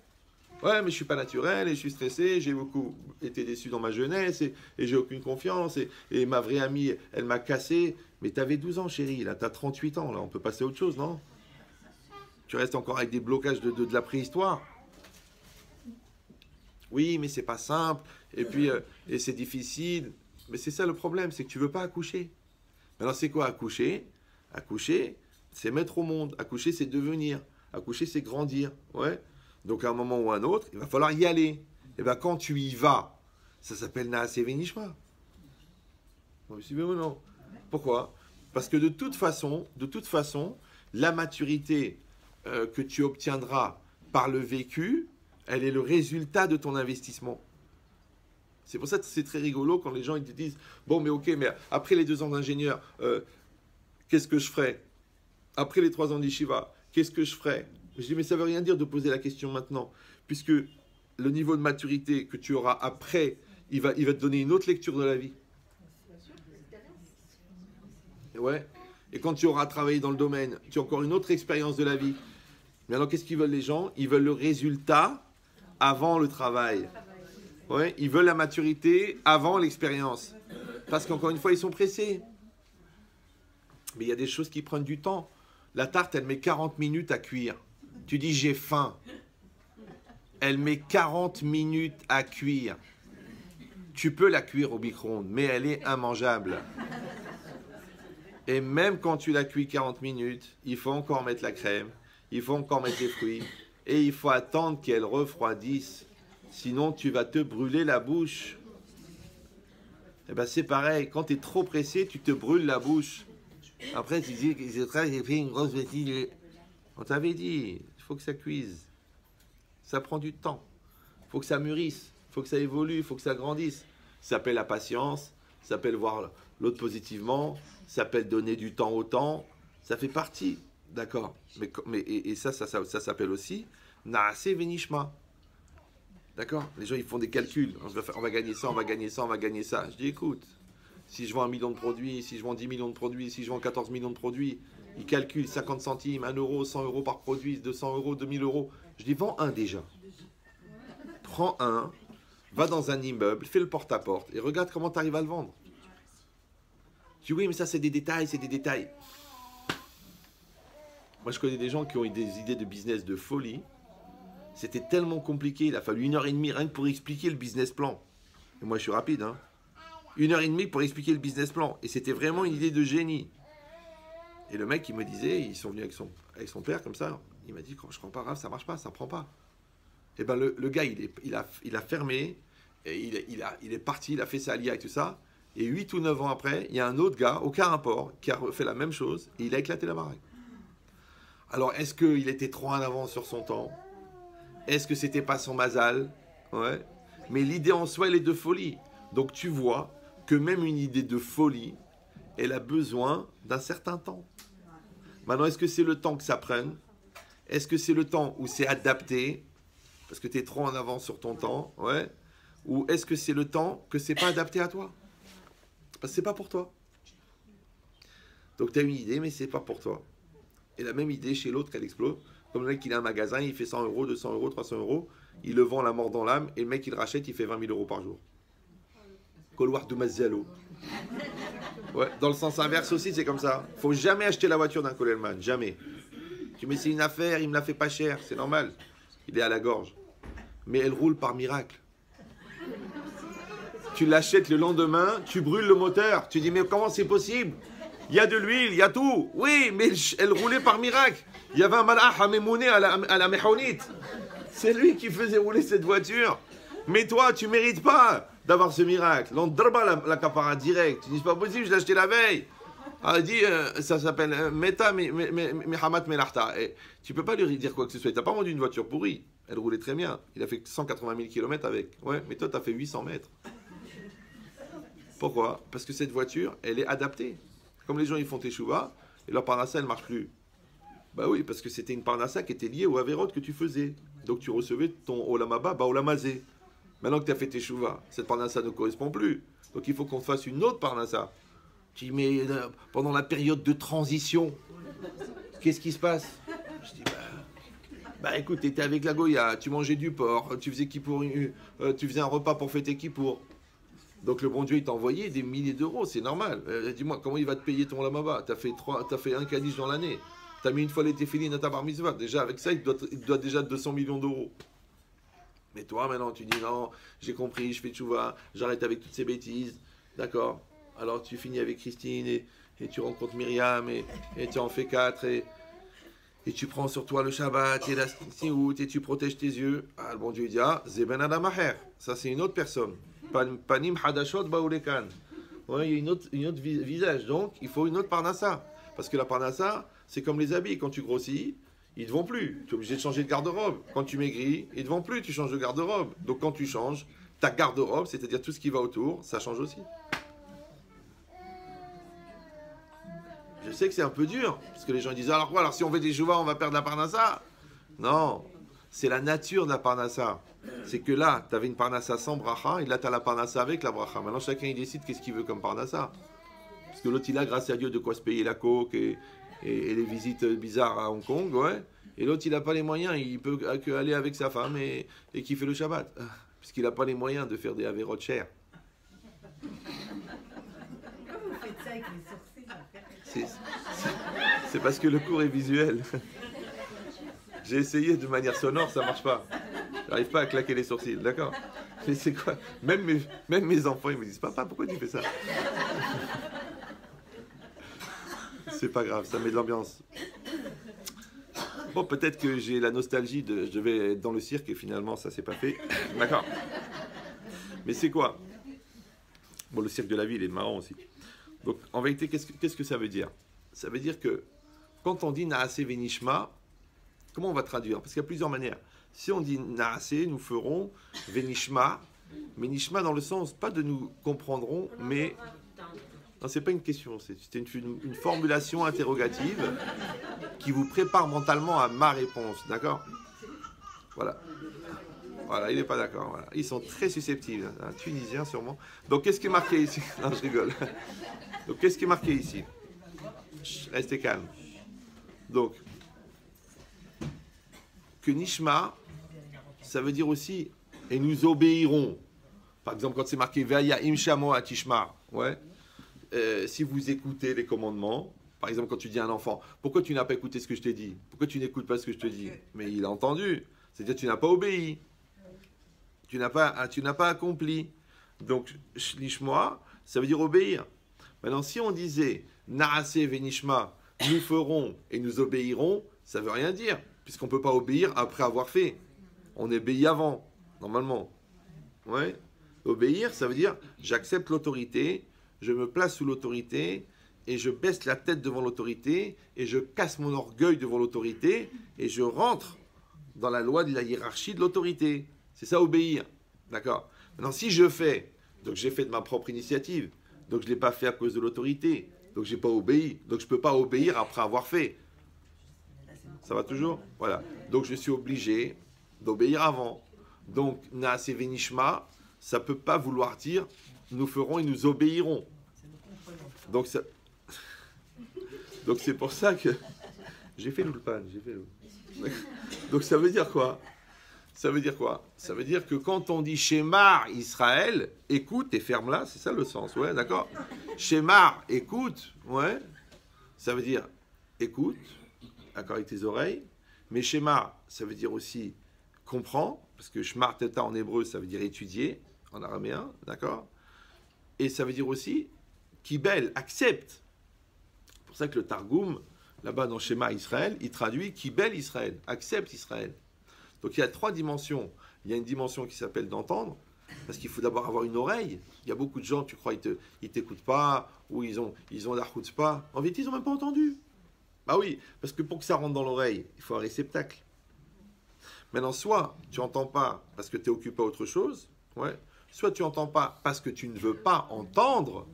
S1: Ouais, mais je suis pas naturel et je suis stressé, j'ai beaucoup été déçu dans ma jeunesse et j'ai aucune confiance et ma vraie amie, elle m'a cassé. Mais t'avais 12 ans, chérie, là, t'as 38 ans, là, on peut passer à autre chose, non? Tu restes encore avec des blocages de la préhistoire. Oui, mais c'est pas simple, et puis, et c'est difficile. Mais c'est ça le problème, c'est que tu veux pas accoucher. Alors c'est quoi accoucher? Accoucher, c'est mettre au monde. Accoucher, c'est devenir. Accoucher, c'est grandir. Ouais. Donc à un moment ou à un autre, il va falloir y aller. Et bien quand tu y vas, ça s'appelle Naaseh Venishma. Vous suivez ou non? Pourquoi? Parce que de toute façon, la maturité que tu obtiendras par le vécu, elle est le résultat de ton investissement. C'est pour ça que c'est très rigolo quand les gens ils te disent « Bon, mais ok, mais après les 2 ans d'ingénieur, qu'est-ce que je ferai? Après les 3 ans d'Yeshiva, qu'est-ce que je ferai ?» Je dis « Mais ça ne veut rien dire de poser la question maintenant, puisque le niveau de maturité que tu auras après, il va te donner une autre lecture de la vie. » Ouais. Et quand tu auras travaillé dans le domaine, tu as encore une autre expérience de la vie. Mais alors, qu'est-ce qu'ils veulent les gens? Ils veulent le résultat avant le travail. Ouais, ils veulent la maturité avant l'expérience. Parce qu'encore une fois, ils sont pressés. Mais il y a des choses qui prennent du temps. La tarte, elle met 40 minutes à cuire. Tu dis, j'ai faim. Elle met 40 minutes à cuire. Tu peux la cuire au micro-ondes, mais elle est immangeable. Et même quand tu la cuis 40 minutes, il faut encore mettre la crème, il faut encore mettre les fruits, et il faut attendre qu'elle refroidisse. Sinon, tu vas te brûler la bouche. Et ben c'est pareil, quand tu es trop pressé, tu te brûles la bouche. Après, tu dis, j'ai fait une grosse bêtise. On t'avait dit, il faut que ça cuise. Ça prend du temps. Il faut que ça mûrisse, il faut que ça évolue, il faut que ça grandisse. Ça s'appelle la patience, ça s'appelle voir l'autre positivement, ça s'appelle donner du temps au temps. Ça fait partie, d'accord. Et ça s'appelle aussi Naaseh Venishma. D'accord? Les gens, ils font des calculs. On va gagner ça, on va gagner ça, on va gagner ça. Je dis, écoute, si je vends 1 million de produits, si je vends 10 millions de produits, si je vends 14 millions de produits, ils calculent 50 centimes, 1 euro, 100 euros par produit, 200 euros, 2000 euros. Je dis, vends un déjà. Prends un, va dans un immeuble, fais le porte-à-porte et regarde comment tu arrives à le vendre. Je dis, oui, mais ça, c'est des détails, c'est des détails. Moi, je connais des gens qui ont eu des idées de business de folie. C'était tellement compliqué, il a fallu 1h30 rien que pour expliquer le business plan. Et moi, je suis rapide, hein. 1h30 pour expliquer le business plan. Et c'était vraiment une idée de génie. Et le mec, il me disait, ils sont venus avec son père, comme ça. Il m'a dit, je comprends pas, grave, ça marche pas, ça prend pas. Et ben le gars, il a fermé, et il est parti, il a fait sa alia et tout ça. Et 8 ou 9 ans après, il y a un autre gars, aucun rapport, qui a fait la même chose, et il a éclaté la baraque. Alors, est-ce qu'il était trop en avance sur son temps? Est-ce que c'était pas son mazal? Ouais. Mais l'idée en soi, elle est de folie. Donc tu vois que même une idée de folie, elle a besoin d'un certain temps. Maintenant, est-ce que c'est le temps que ça prenne? Est-ce que c'est le temps où c'est adapté? Parce que tu es trop en avance sur ton temps, ouais. Ou est-ce que c'est le temps que c'est pas adapté à toi? Parce que c'est pas pour toi. Donc tu as une idée, mais c'est pas pour toi. Et la même idée chez l'autre, elle explose. Comme le mec, il a un magasin, il fait 100 euros, 200 euros, 300 euros. Il le vend la mort dans l'âme. Et le mec, il rachète, il fait 20 000 euros par jour. Couloir de Mazzialo. Ouais, dans le sens inverse aussi, c'est comme ça. Faut jamais acheter la voiture d'un Kollelman. Jamais. Tu mets, c'est une affaire, il me la fait pas cher. C'est normal. Il est à la gorge. Mais elle roule par miracle. Tu l'achètes le lendemain, tu brûles le moteur. Tu dis, mais comment c'est possible? Il y a de l'huile, il y a tout. Oui, mais elle roulait par miracle. Il y avait un malach à Mémouné à la Méhonite. C'est lui qui faisait rouler cette voiture. Mais toi, tu ne mérites pas d'avoir ce miracle. L'on la capara direct. Tu dis, c'est pas possible, je l'ai acheté la veille. Elle dit, ça s'appelle Meta Mehamat Melachta. Tu ne peux pas lui dire quoi que ce soit. Tu n'as pas vendu une voiture pourrie. Elle roulait très bien. Il a fait 180 000 km avec. Ouais, mais toi, tu as fait 800 mètres. Pourquoi? Parce que cette voiture, elle est adaptée. Comme les gens, ils font teshuva, et leur parnassa, elle ne marche plus. Bah oui, parce que c'était une parnassa qui était liée au averot que tu faisais. Donc tu recevais ton olamaba, bah olamazé. Maintenant que tu as fait teshuva, cette parnassa ne correspond plus. Donc il faut qu'on fasse une autre parnassa. Tu dis, mais pendant la période de transition, qu'est-ce qui se passe? Je dis, bah, Bah écoute, t'étais avec la Goya, tu mangeais du porc, tu faisais tu faisais un repas pour fêter Kippour. Donc le bon Dieu, il t'a envoyé des milliers d'euros, c'est normal. Dis-moi, comment il va te payer ton lamaba? T'as fait un Kaddish dans l'année. T'as mis une fois les téfilines à ta bar mitzvah. Déjà, avec ça, il te doit déjà 200 millions d'euros. Mais toi, maintenant, tu dis non, j'ai compris, je fais tchouva, j'arrête avec toutes ces bêtises. D'accord. Alors tu finis avec Christine et tu rencontres Myriam et tu en fais 4 et tu prends sur toi le Shabbat et la Siout et tu protèges tes yeux. Ah, le bon Dieu il dit, ah, Zeben Adam Aher. Ça, c'est une autre personne. Panim Hadashot Baoulekan. Ouais, il y a une autre visage. Donc, il faut une autre Parnassa. Parce que la Parnassa, c'est comme les habits. Quand tu grossis, ils ne te vont plus. Tu es obligé de changer de garde-robe. Quand tu maigris, ils ne te vont plus. Tu changes de garde-robe. Donc, quand tu changes, ta garde-robe, c'est-à-dire tout ce qui va autour, ça change aussi. Je sais que c'est un peu dur, parce que les gens disent alors quoi, alors si on fait des chouvas, on va perdre la parnassa? Non, c'est la nature de la parnassa. C'est que là, tu avais une parnassa sans bracha, et là, tu as la parnassa avec la bracha. Maintenant, chacun il décide qu'est-ce qu'il veut comme parnassa. Parce que l'autre, il a, grâce à Dieu, de quoi se payer la coke et les visites bizarres à Hong Kong, ouais. Et l'autre, il n'a pas les moyens, il peut aller avec sa femme et kiffer le Shabbat. Puisqu'il n'a pas les moyens de faire des avérotes chères.
S2: Pourquoi vous faites ça avec les sourcils?
S1: C'est parce que le cours est visuel. J'ai essayé de manière sonore, ça marche pas. J'arrive pas à claquer les sourcils, d'accord? Mais c'est quoi? Même mes enfants, ils me disent, papa, pourquoi tu fais ça? C'est pas grave, ça met de l'ambiance. Bon, peut-être que j'ai la nostalgie de je vais être dans le cirque et finalement ça s'est pas fait. D'accord? Mais c'est quoi? Bon, le cirque de la vie, il est marrant aussi. Donc, en vérité, qu'est-ce que ça veut dire? Ça veut dire que quand on dit Naase Venishma, comment on va traduire? Parce qu'il y a plusieurs manières. Si on dit Naase, nous ferons Venishma, mais Nishma dans le sens, pas de nous comprendrons, mais. Non, c'est pas une question, c'était une formulation interrogative qui vous prépare mentalement à ma réponse, d'accord? Voilà. Voilà, il n'est pas d'accord. Voilà. Ils sont très susceptibles, un Tunisien sûrement. Donc, qu'est-ce qui est marqué ici? Non, je rigole. Donc, qu'est-ce qui est marqué ici? Restez calme. Donc, que Nishma, ça veut dire aussi, et nous obéirons. Par exemple, quand c'est marqué Ve'aya imshamo atishma, ouais. Si vous écoutez les commandements, par exemple, quand tu dis à un enfant, pourquoi tu n'as pas écouté ce que je t'ai dit? Pourquoi tu n'écoutes pas ce que je te dis? Mais il a entendu. C'est-à-dire que tu n'as pas obéi. Tu n'as pas accompli. Donc, Nishma, ça veut dire obéir. Maintenant, si on disait Naase Venishma, nous ferons et nous obéirons, ça ne veut rien dire, puisqu'on ne peut pas obéir après avoir fait. On obéit avant, normalement. Ouais. Obéir, ça veut dire j'accepte l'autorité, je me place sous l'autorité, et je baisse la tête devant l'autorité, et je casse mon orgueil devant l'autorité, et je rentre dans la loi de la hiérarchie de l'autorité. C'est ça, obéir. D'accord? Maintenant, si je fais, donc j'ai fait de ma propre initiative, donc je ne l'ai pas fait à cause de l'autorité, donc je n'ai pas obéi, donc je ne peux pas obéir après avoir fait. Ça va toujours? Voilà. Donc je suis obligé d'obéir avant. Donc, Naase Venishma, ça ne peut pas vouloir dire nous ferons et nous obéirons. Donc c'est pour ça que j'ai fait l'ulpan, Donc ça veut dire quoi? Ça veut dire quoi? Ça veut dire que quand on dit Shemar Israël, écoute et ferme-la, c'est ça le sens, ouais, d'accord? Shemar, écoute, ouais, ça veut dire écoute, d'accord, avec tes oreilles, mais Shemar, ça veut dire aussi comprends, parce que Shmar Teta en hébreu, ça veut dire étudier, en araméen, d'accord? Et ça veut dire aussi Kibel, accepte. C'est pour ça que le Targum, là-bas dans Shema Israël, il traduit Kibel Israël, accepte Israël. Donc il y a 3 dimensions. Il y a une dimension qui s'appelle d'entendre, parce qu'il faut d'abord avoir une oreille. Il y a beaucoup de gens, tu crois, ils t'écoutent pas, ou ils ont la pas. En vérité, ils n'ont même pas entendu. Bah oui, parce que pour que ça rentre dans l'oreille, il faut un réceptacle. Maintenant, soit tu n'entends pas parce que tu es occupé à autre chose, ouais. Soit tu n'entends pas parce que tu ne veux pas entendre.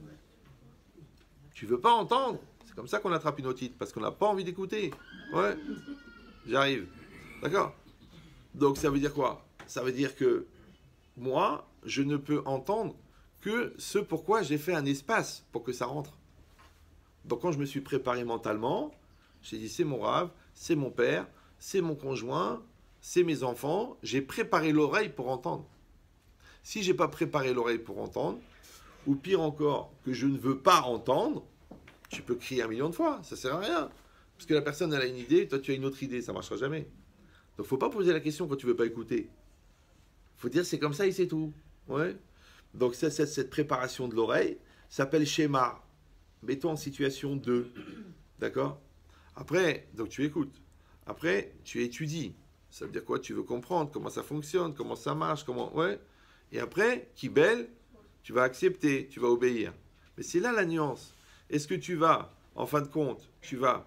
S1: Tu ne veux pas entendre. C'est comme ça qu'on attrape une otite, parce qu'on n'a pas envie d'écouter. Ouais, j'arrive. D'accord? Donc ça veut dire quoi? Ça veut dire que moi, je ne peux entendre que ce pourquoi j'ai fait un espace pour que ça rentre. Donc quand je me suis préparé mentalement, j'ai dit c'est mon rave, c'est mon père, c'est mon conjoint, c'est mes enfants, j'ai préparé l'oreille pour entendre. Si je n'ai pas préparé l'oreille pour entendre, ou pire encore, que je ne veux pas entendre, tu peux crier 1 million de fois, ça ne sert à rien. Parce que la personne, elle a une idée, toi tu as une autre idée, ça ne marchera jamais. Donc il ne faut pas poser la question quand tu ne veux pas écouter. Il faut dire c'est comme ça et c'est tout. Ouais. Donc cette préparation de l'oreille s'appelle schéma. Mets-toi en situation 2. D'accord? Après, donc tu écoutes. Après, tu étudies. Ça veut dire quoi? Tu veux comprendre comment ça fonctionne, comment ça marche, comment... Ouais. Et après, qui belle, tu vas accepter, tu vas obéir. Mais c'est là la nuance. Est-ce que tu vas, en fin de compte, tu vas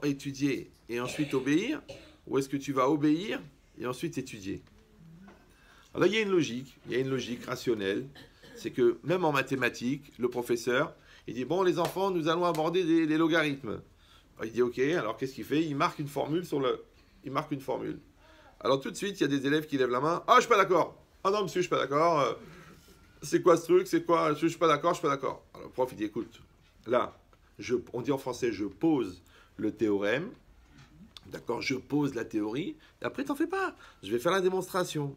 S1: étudier et ensuite obéir, ou est-ce que tu vas obéir et ensuite étudier? Alors là, il y a une logique rationnelle. C'est que même en mathématiques, le professeur, il dit, bon les enfants, nous allons aborder les logarithmes. Alors, il dit, ok, alors qu'est-ce qu'il fait? Il marque une formule Il marque une formule. Alors tout de suite, il y a des élèves qui lèvent la main. Ah, je suis pas d'accord. Ah non, monsieur, je suis pas d'accord. C'est quoi ce truc? C'est quoi? Je suis pas d'accord, je suis pas d'accord. Alors le prof, il dit, écoute, là, on dit en français, je pose le théorème. D'accord? Je pose la théorie. Et après, t'en fais pas. Je vais faire la démonstration.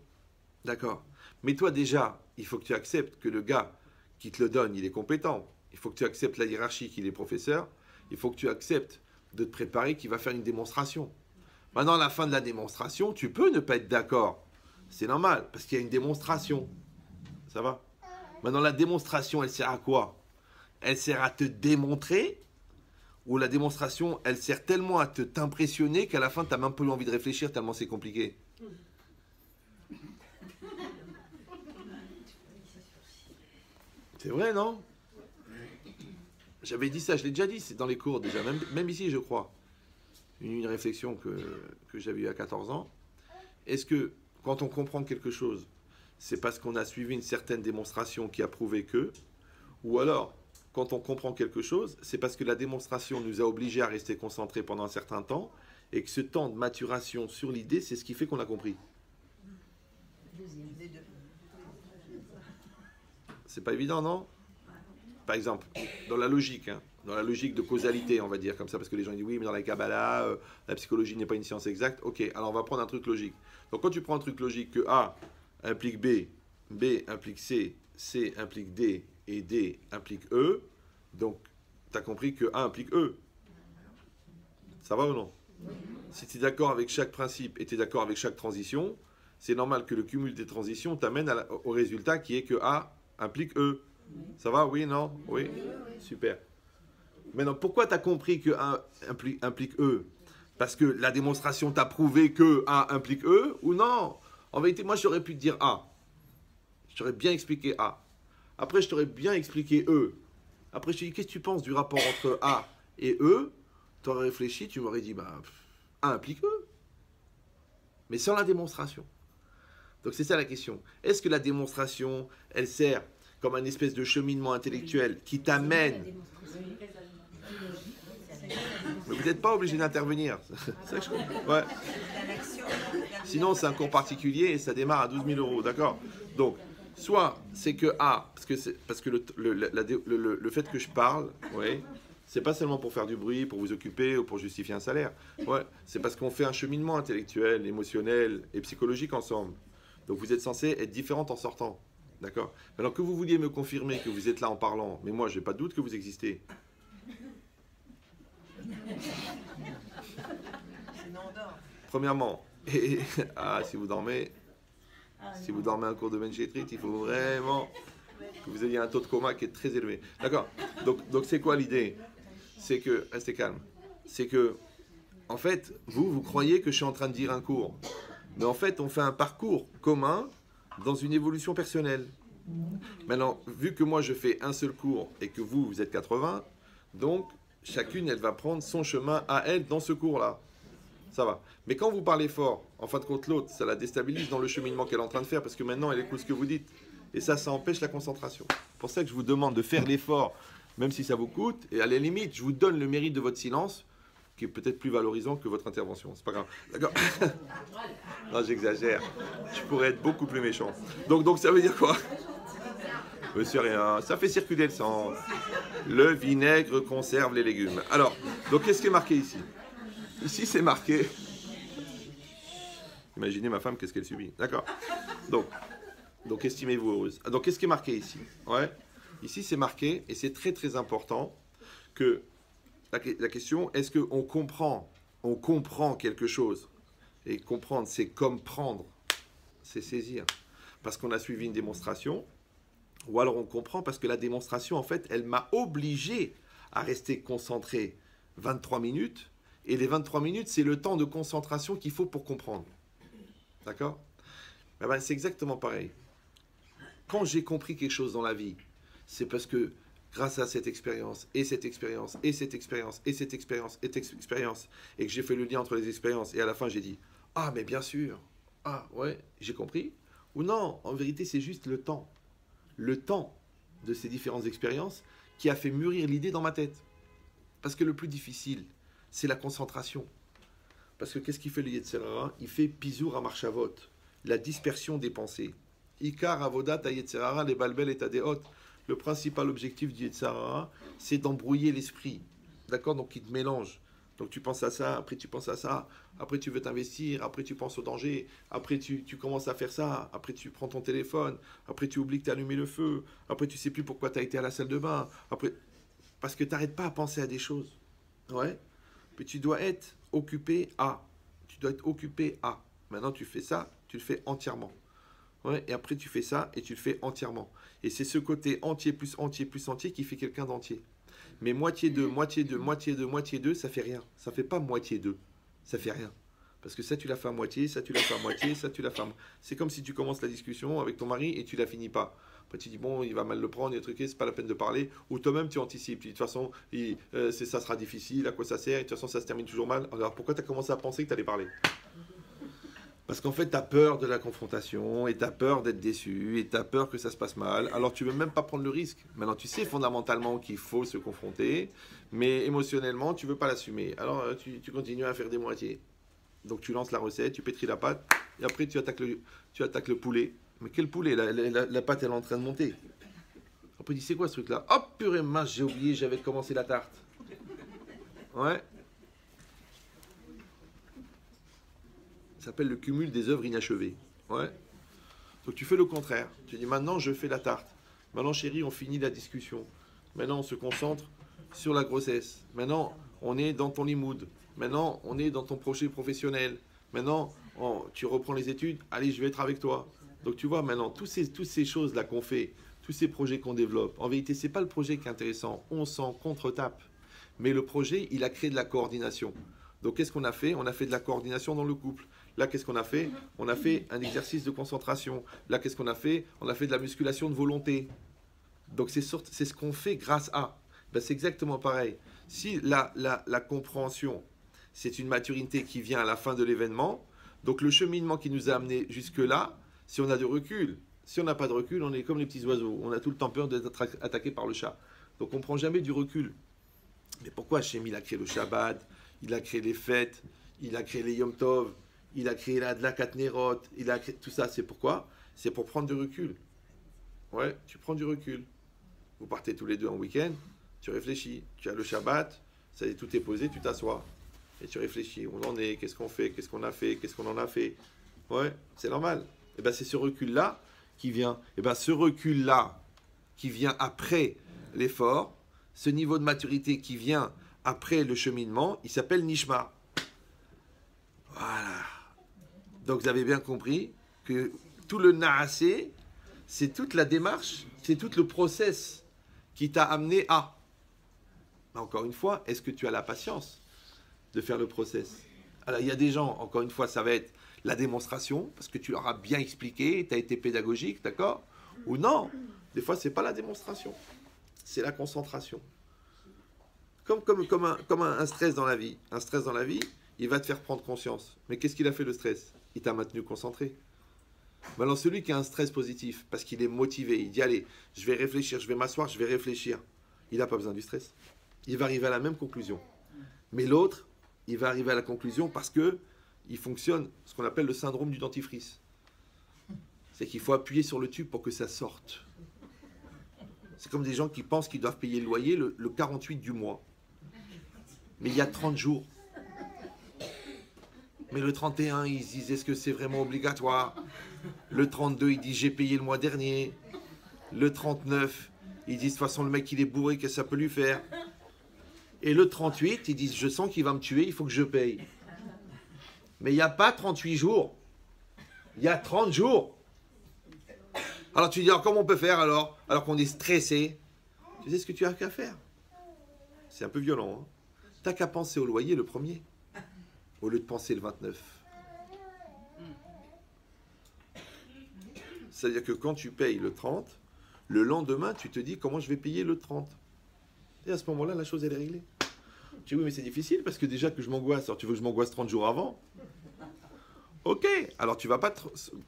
S1: D'accord? Mais toi, déjà, il faut que tu acceptes que le gars qui te le donne, il est compétent. Il faut que tu acceptes la hiérarchie qu'il est professeur. Il faut que tu acceptes de te préparer qu'il va faire une démonstration. Maintenant, à la fin de la démonstration, tu peux ne pas être d'accord. C'est normal, parce qu'il y a une démonstration. Ça va? Maintenant, la démonstration, elle sert à quoi? Elle sert à te démontrer, ou la démonstration, elle sert tellement à t'impressionner qu'à la fin, tu n'as même pas eu envie de réfléchir tellement c'est compliqué. C'est vrai, non? J'avais dit ça, je l'ai déjà dit, c'est dans les cours déjà, même ici, je crois. Une réflexion que j'avais eue à 14 ans. Est-ce que, quand on comprend quelque chose, c'est parce qu'on a suivi une certaine démonstration qui a prouvé que, ou alors, quand on comprend quelque chose, c'est parce que la démonstration nous a obligés à rester concentrés pendant un certain temps, et que ce temps de maturation sur l'idée, c'est ce qui fait qu'on a compris. C'est pas évident, non? Par exemple, dans la logique, dans la logique de causalité, on va dire comme ça, parce que les gens disent oui, mais dans la Kabbalah, la psychologie n'est pas une science exacte. Ok, alors on va prendre un truc logique. Donc quand tu prends un truc logique que A implique B, B implique C, C implique D, et D implique E, donc tu as compris que A implique E. Ça va ou non? Si tu es d'accord avec chaque principe et tu es d'accord avec chaque transition, c'est normal que le cumul des transitions t'amène au résultat qui est que A implique E. Ça va? Oui, non? Oui? Super. Maintenant, pourquoi tu as compris que A implique E? Parce que la démonstration t'a prouvé que A implique E ou non? En vérité, moi, j'aurais pu te dire A. Je t'aurais bien expliqué A. Après, je t'aurais bien expliqué E. Après, je te dis, qu'est-ce que tu penses du rapport entre A et E? Tu aurais réfléchi, tu m'aurais dit, bah, A implique E. Mais sans la démonstration. Donc, c'est ça la question. Est-ce que la démonstration, elle sert comme un espèce de cheminement intellectuel qui t'amène... Mais vous n'êtes pas obligé d'intervenir. Ouais. Sinon, c'est un cours particulier et ça démarre à 12 000 €. D'accord? Donc, soit c'est que A, parce que le fait que je parle, ouais, c'est pas seulement pour faire du bruit, pour vous occuper ou pour justifier un salaire. Ouais, c'est parce qu'on fait un cheminement intellectuel, émotionnel et psychologique ensemble. Donc, vous êtes censés être différents en sortant. D'accord? Alors que vous vouliez me confirmer que vous êtes là en parlant, mais moi, je n'ai pas de doute que vous existez.
S2: Sinon, on dort.
S1: Premièrement, si vous dormez un cours de Benchétrit, il faut vraiment que vous ayez un taux de coma qui est très élevé. D'accord? Donc c'est quoi l'idée? C'est que, restez calme, c'est que, en fait, vous croyez que je suis en train de dire un cours. Mais en fait, on fait un parcours commun dans une évolution personnelle. Maintenant, vu que moi je fais un seul cours et que vous êtes 80, donc chacune elle va prendre son chemin à elle dans ce cours-là. Ça va. Mais quand vous parlez fort, en fin de compte l'autre, ça la déstabilise dans le cheminement qu'elle est en train de faire parce que maintenant elle écoute ce que vous dites. Et ça empêche la concentration. C'est pour ça que je vous demande de faire l'effort, même si ça vous coûte. Et à la limite, je vous donne le mérite de votre silence, qui est peut-être plus valorisant que votre intervention. C'est pas grave. D'accord? Non, j'exagère. Je pourrais être beaucoup plus méchant. Donc ça veut dire quoi? Monsieur rien, ça fait circuler le sang. Le vinaigre conserve les légumes. Alors, donc qu'est-ce qui est marqué ici? Ici, c'est marqué. Imaginez ma femme, qu'est-ce qu'elle subit. D'accord. Donc estimez-vous heureuse. Donc, qu'est-ce qui est marqué ici? Ouais. Ici, c'est marqué, et c'est très très important, que la question, est-ce qu'on comprend quelque chose? Et comprendre, c'est comprendre, c'est saisir. Parce qu'on a suivi une démonstration, ou alors on comprend parce que la démonstration, en fait, elle m'a obligé à rester concentré 23 minutes, et les 23 minutes, c'est le temps de concentration qu'il faut pour comprendre. D'accord? Eh ben, c'est exactement pareil. Quand j'ai compris quelque chose dans la vie, c'est parce que grâce à cette expérience, et cette expérience, et cette expérience, et cette expérience, et cette expérience, et que j'ai fait le lien entre les expériences, et à la fin j'ai dit, ah mais bien sûr, ah ouais, j'ai compris, ou non, en vérité c'est juste le temps de ces différentes expériences qui a fait mûrir l'idée dans ma tête. Parce que le plus difficile, c'est la concentration. Parce que qu'est-ce qu'il fait le Yetzer Hara? Il fait pizour à marchavot, la dispersion des pensées. Ikar avodat à Yetzer Hara, les balbel et adéot. Le principal objectif du Yetzer Hara, c'est d'embrouiller l'esprit. D'accord? Donc il te mélange. Donc tu penses à ça, après tu penses à ça, après tu veux t'investir, après tu penses au danger, après tu commences à faire ça, après tu prends ton téléphone, après tu oublies que tu as allumé le feu, après tu sais plus pourquoi tu as été à la salle de bain, après... Parce que tu n'arrêtes pas à penser à des choses. Ouais? Puis tu dois être occupé à. Tu dois être occupé à. Maintenant tu fais ça, tu le fais entièrement. Ouais? Et après tu fais ça et tu le fais entièrement. Et c'est ce côté entier plus entier plus entier qui fait quelqu'un d'entier. Mais moitié 2, moitié 2, moitié 2, moitié 2, ça fait rien. Ça fait pas moitié 2. Ça fait rien. Parce que ça, tu l'as fait à moitié, ça, tu l'as fait à moitié, ça, tu l'as fait à moitié. C'est comme si tu commences la discussion avec ton mari et tu la finis pas. Après, tu dis, bon, il va mal le prendre, il y a des trucs, c'est pas la peine de parler. Ou toi-même, tu anticipes. Tu dis, de toute façon, ça sera difficile, à quoi ça sert? Et de toute façon, ça se termine toujours mal. Alors, pourquoi tu as commencé à penser que tu allais parler? Parce qu'en fait, tu as peur de la confrontation, et tu as peur d'être déçu, et tu as peur que ça se passe mal. Alors, tu ne veux même pas prendre le risque. Maintenant, tu sais fondamentalement qu'il faut se confronter, mais émotionnellement, tu ne veux pas l'assumer. Alors, tu continues à faire des moitiés. Donc, tu lances la recette, tu pétris la pâte, et après, tu attaques le poulet. Mais quel poulet? La pâte, elle est en train de monter. Après, tu dis, c'est quoi ce truc-là? Hop, purée, mince, j'ai oublié, j'avais commencé la tarte. Ouais. Ça s'appelle le cumul des œuvres inachevées. Ouais. Donc tu fais le contraire. Tu dis maintenant je fais la tarte. Maintenant chérie, on finit la discussion. Maintenant on se concentre sur la grossesse. Maintenant on est dans ton limoud. Maintenant on est dans ton projet professionnel. Maintenant tu reprends les études. Allez, je vais être avec toi. Donc tu vois maintenant toutes ces choses là qu'on fait, tous ces projets qu'on développe. En vérité c'est pas le projet qui est intéressant. On s'en contre-tape. Mais le projet il a créé de la coordination. Donc qu'est-ce qu'on a fait? On a fait de la coordination dans le couple. Là, qu'est-ce qu'on a fait? On a fait un exercice de concentration. Là, qu'est-ce qu'on a fait? On a fait de la musculation de volonté. Donc c'est ce qu'on fait grâce à. Ben, c'est exactement pareil. Si la compréhension, c'est une maturité qui vient à la fin de l'événement, donc le cheminement qui nous a amené jusque-là, si on a du recul, si on n'a pas de recul, on est comme les petits oiseaux. On a tout le temps peur d'être attaqué par le chat. Donc on ne prend jamais du recul. Mais pourquoi Hachem, il a créé le Shabbat, il a créé les fêtes, il a créé les Yom Tov, il a créé la Katnerot, il a créé tout ça, c'est pourquoi? C'est pour prendre du recul. Ouais, tu prends du recul. Vous partez tous les deux en week-end, tu réfléchis. Tu as le Shabbat, ça y est, tout est posé, tu t'assois. Et tu réfléchis, où on en est, qu'est-ce qu'on fait, qu'est-ce qu'on a fait, qu'est-ce qu'on en a fait. Ouais, c'est normal. Et bien c'est ce recul-là qui vient. Et bien ce recul-là qui vient après l'effort, ce niveau de maturité qui vient après le cheminement, il s'appelle Nishma. Voilà. Donc vous avez bien compris que tout le naasé, c'est toute la démarche, c'est tout le process qui t'a amené à. Encore une fois, est-ce que tu as la patience de faire le process? Alors il y a des gens, encore une fois, ça va être la démonstration, parce que tu leur as bien expliqué, tu as été pédagogique, d'accord? Ou non, des fois c'est pas la démonstration, c'est la concentration. Comme un stress dans la vie. Un stress dans la vie, il va te faire prendre conscience. Mais qu'est-ce qu'il a fait le stress? Il t'a maintenu concentré. Maintenant, celui qui a un stress positif, parce qu'il est motivé, il dit allez, je vais réfléchir, je vais m'asseoir, je vais réfléchir. Il n'a pas besoin du stress. Il va arriver à la même conclusion. Mais l'autre, il va arriver à la conclusion parce que il fonctionne ce qu'on appelle le syndrome du dentifrice. C'est qu'il faut appuyer sur le tube pour que ça sorte. C'est comme des gens qui pensent qu'ils doivent payer le loyer le 48 du mois. Mais il y a 30 jours. Mais le 31, ils se disent, est-ce que c'est vraiment obligatoire? Le 32, ils disent, j'ai payé le mois dernier. Le 39, ils disent, de toute façon, le mec, il est bourré, qu'est-ce que ça peut lui faire? Et le 38, ils disent, je sens qu'il va me tuer, il faut que je paye. Mais il n'y a pas 38 jours. Il y a 30 jours. Alors tu dis, alors comment on peut faire alors qu'on est stressé? Tu sais ce que tu as qu'à faire? C'est un peu violent. Hein, tu n'as qu'à penser au loyer le premier, au lieu de penser le 29. C'est-à-dire que quand tu payes le 30, le lendemain, tu te dis comment je vais payer le 30. Et à ce moment-là, la chose, elle est réglée. Tu dis, oui, mais c'est difficile parce que déjà que je m'angoisse. Alors tu veux que je m'angoisse 30 jours avant? Ok, alors tu vas pas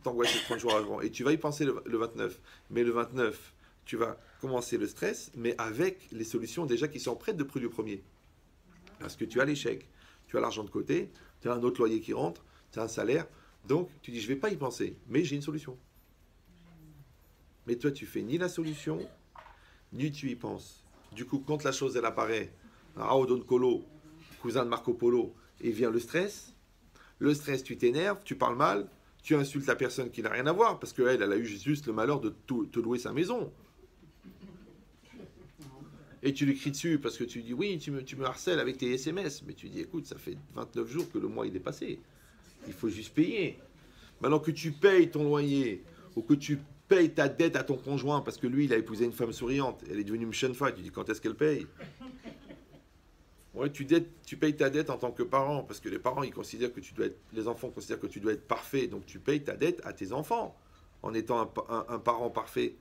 S1: t'angoisser 30 jours avant et tu vas y penser le 29. Mais le 29, tu vas commencer le stress, mais avec les solutions déjà qui sont prêtes depuis le premier. Parce que tu as l'échec, tu as l'argent de côté, tu as un autre loyer qui rentre, tu as un salaire. Donc tu dis, je vais pas y penser, mais j'ai une solution. Mais toi, tu fais ni la solution, ni tu y penses. Du coup, quand la chose, elle apparaît, Rao Don Colo, cousin de Marco Polo, et vient le stress, tu t'énerves, tu parles mal, tu insultes la personne qui n'a rien à voir, parce qu'elle, elle a eu juste le malheur de te louer sa maison. Et tu lui cries dessus, parce que tu dis, oui, tu me harcèles avec tes SMS. Mais tu dis, écoute, ça fait 29 jours que le mois il est passé. Il faut juste payer. Maintenant que tu payes ton loyer, ou que tu payes ta dette à ton conjoint, parce que lui, il a épousé une femme souriante, elle est devenue Mshenfa, tu dis, quand est-ce qu'elle paye? Ouais, tu payes ta dette en tant que parent, parce que les parents, ils considèrent que les enfants considèrent que tu dois être parfait, donc tu payes ta dette à tes enfants, en étant un parent parfait.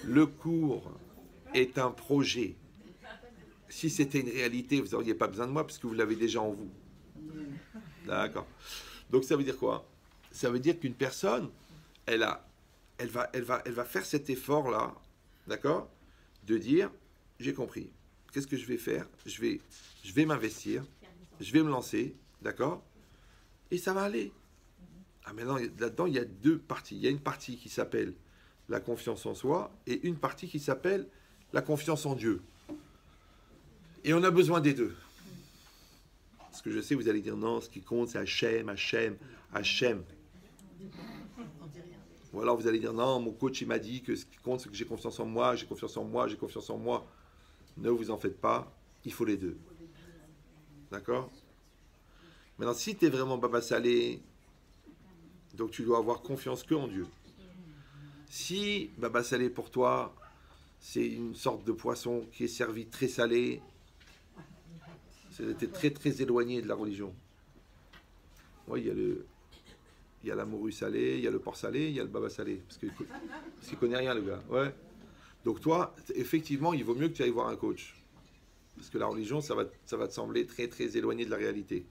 S1: Le cours est un projet. Si c'était une réalité, vous n'auriez pas besoin de moi, parce que vous l'avez déjà en vous. D'accord. Donc ça veut dire quoi? Ça veut dire qu'une personne, elle va faire cet effort-là, d'accord? De dire, j'ai compris. Qu'est-ce que je vais faire? Je vais m'investir, je vais me lancer, d'accord? Et ça va aller. Ah, maintenant, là-dedans, il y a deux parties. Il y a une partie qui s'appelle la confiance en soi et une partie qui s'appelle la confiance en Dieu. Et on a besoin des deux. Parce que je sais, vous allez dire, non, ce qui compte, c'est Hachem, Hachem, Hachem. Ou alors vous allez dire, non, mon coach, il m'a dit que ce qui compte, c'est que j'ai confiance en moi, j'ai confiance en moi, j'ai confiance en moi. Ne vous en faites pas, il faut les deux. D'accord? Maintenant, si tu es vraiment Baba Salé, donc tu dois avoir confiance que en Dieu. Si Baba Salé pour toi, c'est une sorte de poisson qui est servi très salé, c'était très très éloigné de la religion. Oui, il y a la morue salée, il y a le porc salé, il y a le baba salé. Parce qu'il ne connaît rien, le gars. Ouais. Donc toi, effectivement, il vaut mieux que tu ailles voir un coach. Parce que la religion, ça va te sembler très très éloigné de la réalité.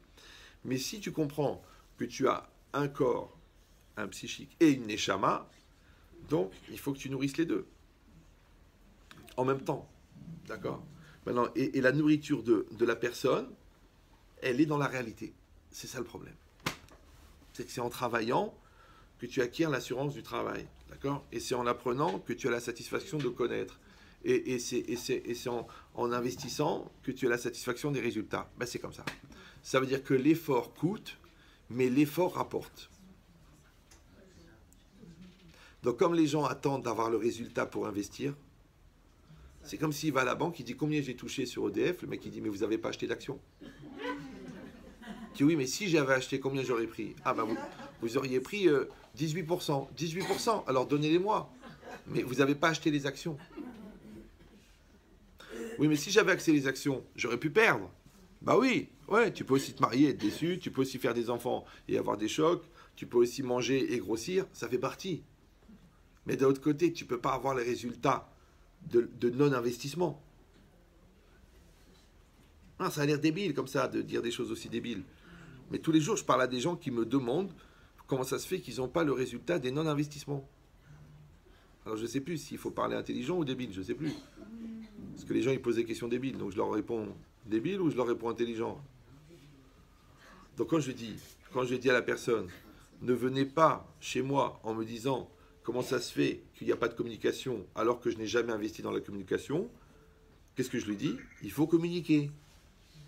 S1: Mais si tu comprends que tu as un corps, un psychique et une neshama, donc il faut que tu nourrisses les deux. En même temps. D'accord? Maintenant, et la nourriture de la personne, elle est dans la réalité. C'est ça le problème. C'est que c'est en travaillant que tu acquiers l'assurance du travail. D'accord? Et c'est en apprenant que tu as la satisfaction de connaître. Et c'est en investissant que tu as la satisfaction des résultats. Ben, c'est comme ça. Ça veut dire que l'effort coûte, mais l'effort rapporte. Donc comme les gens attendent d'avoir le résultat pour investir, c'est comme s'il va à la banque, il dit combien j'ai touché sur EDF, le mec il dit mais vous n'avez pas acheté d'actions. Il dit oui mais si j'avais acheté, combien j'aurais pris? Ah ben vous auriez pris 18%. 18%, alors donnez-les-moi. Mais vous n'avez pas acheté les actions. Oui mais si j'avais acheté les actions, j'aurais pu perdre. Bah oui, ouais, tu peux aussi te marier et être déçu, tu peux aussi faire des enfants et avoir des chocs, tu peux aussi manger et grossir, ça fait partie. Mais de l'autre côté, tu ne peux pas avoir les résultats de non-investissement. Non, ça a l'air débile comme ça, de dire des choses aussi débiles. Mais tous les jours, je parle à des gens qui me demandent comment ça se fait qu'ils n'ont pas le résultat des non-investissements. Alors je ne sais plus s'il faut parler intelligent ou débile, je ne sais plus. Parce que les gens, ils posent des questions débiles, donc je leur réponds débile ou je leur réponds intelligent. Donc quand je dis à la personne, ne venez pas chez moi en me disant comment ça se fait qu'il n'y a pas de communication alors que je n'ai jamais investi dans la communication, Qu'est-ce que je lui dis? Il faut communiquer.